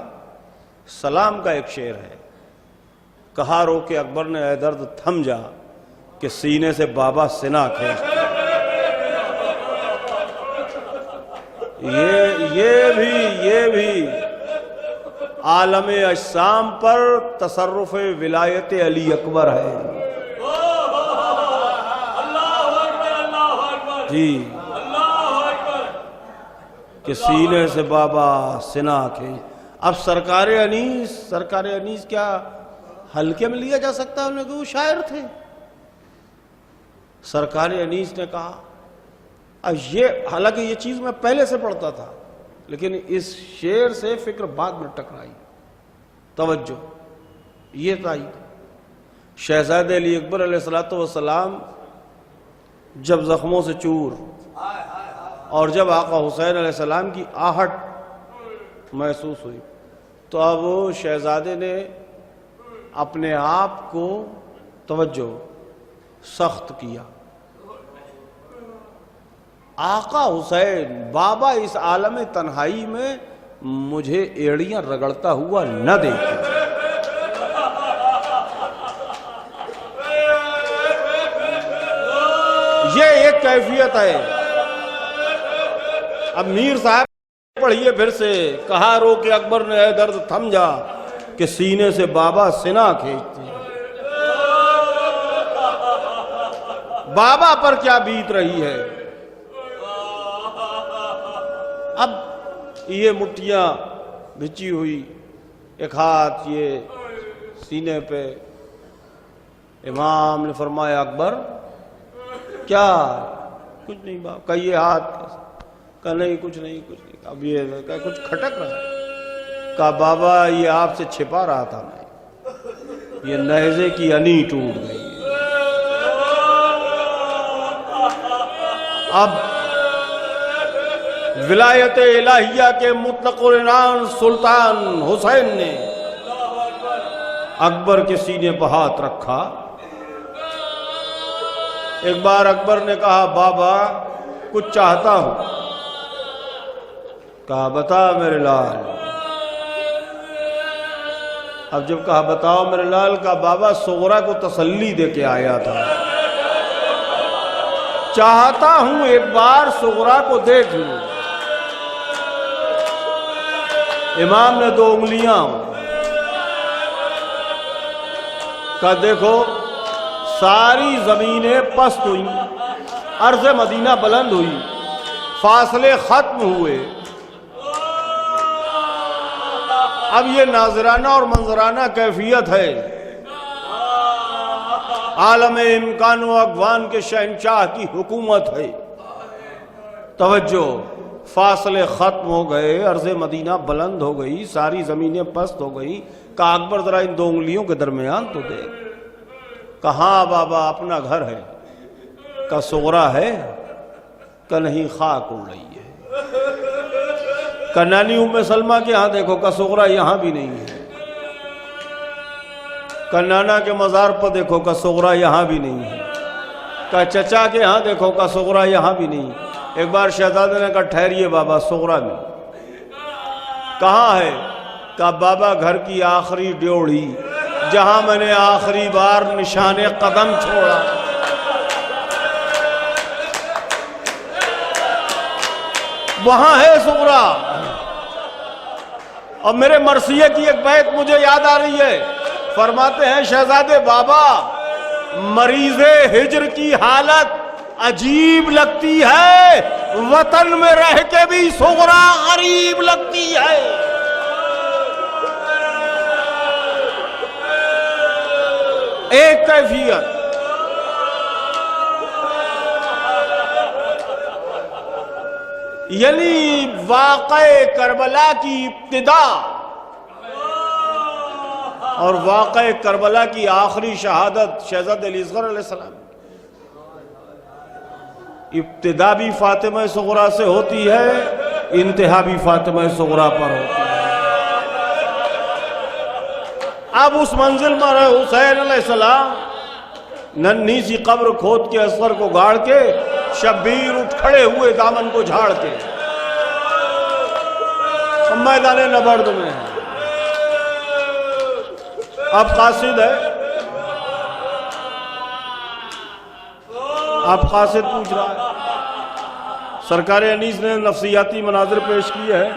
سلام کا ایک شعر ہے، کہا رو کے اکبر نے اے درد تھم جا کہ سینے سے بابا سنا کھینچ۔ یہ بھی عالم اجسام پر تصرف ولایت علی اکبر ہے جی، کہ سینے سے بابا سنا کے۔ اب سرکار انیس کیا ہلکے میں لیا جا سکتا ہے انہیں کہ وہ شاعر تھے؟ سرکار انیس نے کہا، اب یہ حالانکہ یہ چیز میں پہلے سے پڑھتا تھا، لیکن اس شعر سے فکر بعد میں ٹکرائی۔ توجہ، یہ تائید، شہزادہ علی اکبر علیہ السلام جب زخموں سے چور، اور جب آقا حسین علیہ السلام کی آہٹ محسوس ہوئی، تو اب شہزادے نے اپنے آپ کو، توجہ، سخت کیا۔ آقا حسین، بابا اس عالم تنہائی میں مجھے ایڑیاں رگڑتا ہوا نہ دیکھے۔ یہ ایک کیفیت ہے۔ اب میر صاحب پڑھیے پھر سے، کہا رو کے اکبر نے اے درد تھم جا کہ سینے سے بابا سنا کھینچتے۔ بابا پر کیا بیت رہی ہے۔ اب یہ مٹھیاں بھچی ہوئی، ایک ہاتھ یہ سینے پہ، امام نے فرمایا اکبر کیا؟ کچھ نہیں باپ کا، یہ ہاتھ کہا نہیں کچھ نہیں۔ اب یہ کچھ کھٹک رہا ہے، کہا بابا یہ آپ سے چھپا رہا تھا میں، یہ نیزے کی انی ٹوٹ گئی ہے۔ اب ولایت الہیہ کے مطلق العنان سلطان حسین نے اکبر کے سینے پر ہاتھ رکھا۔ ایک بار اکبر نے کہا بابا کچھ چاہتا ہوں۔ کہا بتا میرے لال۔ اب جب کہا بتاؤ میرے لال، کہا بابا صغرا کو تسلی دے کے آیا تھا، چاہتا ہوں ایک بار صغرا کو دیکھ لوں۔ امام نے 2 انگلیاں کہ دیکھو ساری زمینیں پست ہوئی، عرض مدینہ بلند ہوئی، فاصلے ختم ہوئے. اب یہ ناظرانہ اور منظرانہ کیفیت ہے. عالم امکان و اقوان کے شہنشاہ کی حکومت ہے. توجہ، فاصلے ختم ہو گئے، عرض مدینہ بلند ہو گئی، ساری زمینیں پست ہو گئی. کہا اکبر ذرا ان 2 انگلیوں کے درمیان تو دیکھ. کہاں بابا اپنا گھر ہے؟ کہ صغرا ہے؟ کہ نہیں خاک اڑ رہی ہے. کہ نانی ام سلمہ کے ہاں دیکھو، کہ صغرا یہاں بھی نہیں ہے. کہ نانا کے مزار پر دیکھو، کہ صغرا یہاں بھی نہیں ہے. کہ چچا کے ہاں دیکھو، کہ صغرا یہاں بھی نہیں. ایک بار شہزادے نے کہا ٹھہریے بابا، صغرا میں کہاں ہے؟ کہ بابا گھر کی آخری ڈیوڑی جہاں میں نے آخری بار نشان قدم چھوڑا، وہاں ہے صغرا. اور میرے مرثیے کی ایک بیت مجھے یاد آ رہی ہے. فرماتے ہیں شہزادے بابا، مریض ہجر کی حالت عجیب لگتی ہے، وطن میں رہ کے بھی صغرا غریب لگتی ہے. ایک کیفیت. یعنی واقع کربلا کی ابتدا اور واقع کربلا کی آخری شہادت شہزادہ علی اصغر علیہ السلام. ابتدا بھی فاطمہ صغرا سے ہوتی ہے، انتہا بھی فاطمہ صغرا پر ہوتی ہے. اب اس منزل میں رہے حسین علیہ السلام، ننھی سی قبر کھود کے اصغر کو گاڑ کے شبیر اٹھ کھڑے ہوئے دامن کو جھاڑ کے میدان نبرد میں. اب قاصد ہے، اب قاصد پوچھ رہا ہے. سرکار انیس نے نفسیاتی مناظر پیش کیے ہیں.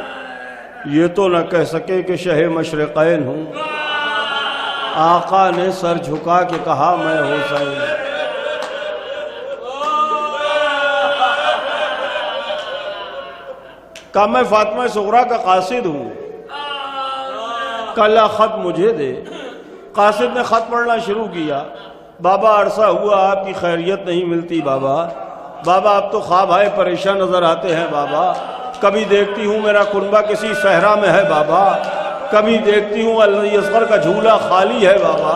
یہ تو نہ کہہ سکے کہ شہ مشرقین ہوں. آقا نے سر جھکا کے کہا میں حسین. کہا میں فاطمہ صغرا کا قاصد ہوں. کہا خط مجھے دے. قاصد نے خط پڑھنا شروع کیا. بابا عرصہ ہوا آپ کی خیریت نہیں ملتی بابا. بابا اب تو خواب آئے پریشان نظر آتے ہیں بابا. کبھی دیکھتی ہوں میرا کنبہ کسی صحرا میں ہے بابا. کبھی دیکھتی ہوں علی اصغر کا جھولا خالی ہے بابا.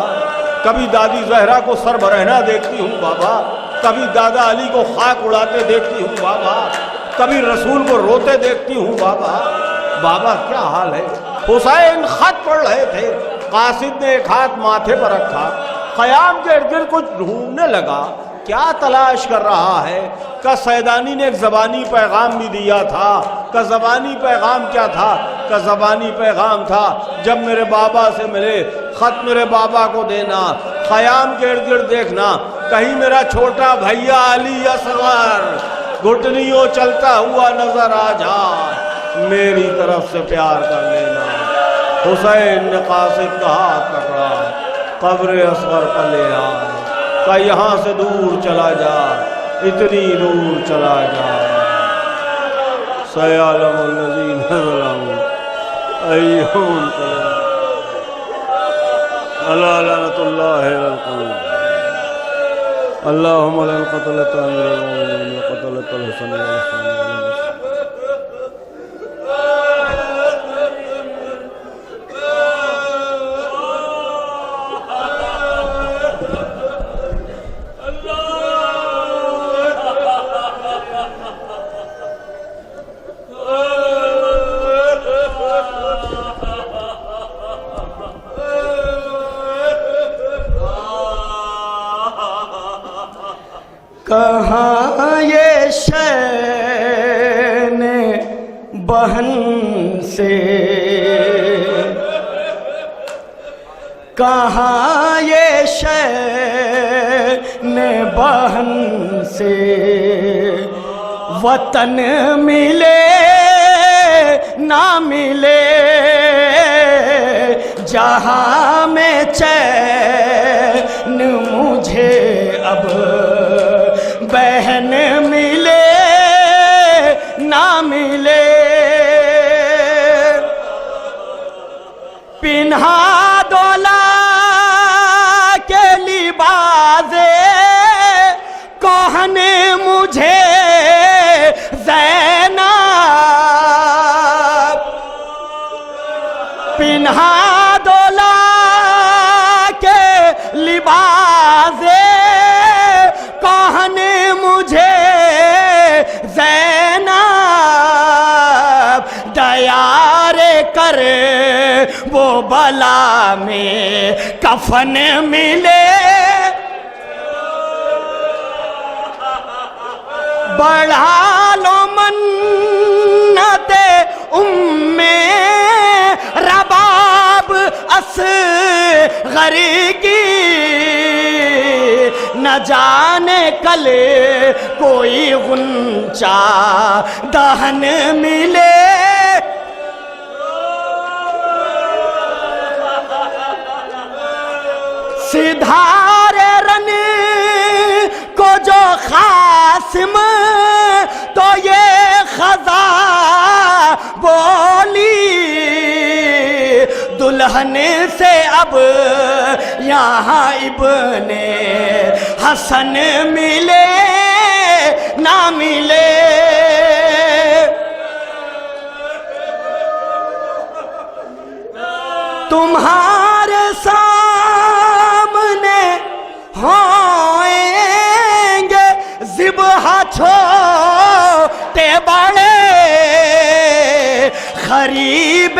کبھی دادی زہرا کو سر برہنہ دیکھتی ہوں بابا. کبھی دادا علی کو خاک اڑاتے دیکھتی ہوں بابا. کبھی رسول کو روتے دیکھتی ہوں بابا. بابا کیا حال ہے؟ حسین خط پڑھ رہے تھے. قاصد نے ایک ہاتھ ماتھے پر رکھا، خیام کے ارد گرد کچھ ڈھونڈنے لگا. کیا تلاش کر رہا ہے؟ کہ سیدانی نے ایک زبانی پیغام بھی دیا تھا. کہ زبانی پیغام کیا تھا؟ کہ زبانی پیغام تھا جب میرے بابا سے ملے خط میرے بابا کو دینا. خیام کے ارد گرد دیکھنا کہیں میرا چھوٹا بھیا علی اصغر گھٹنیوں چلتا ہوا نظر آ جائے، میری طرف سے پیار کر لینا. حسین نے قاصد کا ہاتھ پکڑا، قبر اصغر پر لے آئے. کہ یہاں سے دور چلا جا، اتنی دور چلا جا. سیعلم الذین ظلموا ایہم الا لعنۃ اللہ علی القلوب. اللہم لعن قتلۃ امیر المؤمنین وقتلۃ الحسن والحسین. کہاں یہ شین بہن سے، کہاں یہ شین بہن سے وطن ملے نہ ملے، جہاں میں چین مجھے اب بہن ملے نہ ملے، پنہا دولا کے لباس کوہن مجھے زینب، پنہا دولا کے لباس کوہن مجھے زینب، دیار کر وہ بلا میں کفن ملے، بڑھا لو منت رباب اصغر کی، نہ جانے کل کوئی غنچہ دہن ملے، سدھارے رن کو جو خاصم تو یہ خزاں بولی، دلہن سے اب یہاں ابن حسن ملے نہ ملے، تمہارے سامنے ہوئیں گے ذبح چھوٹے بڑے، قریب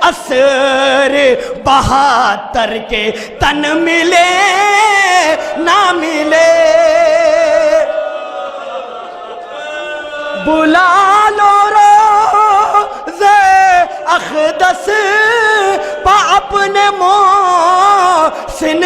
عصر 72 کے تن ملے نہ ملے، بلا لو روز اقدس پا اپنے محسن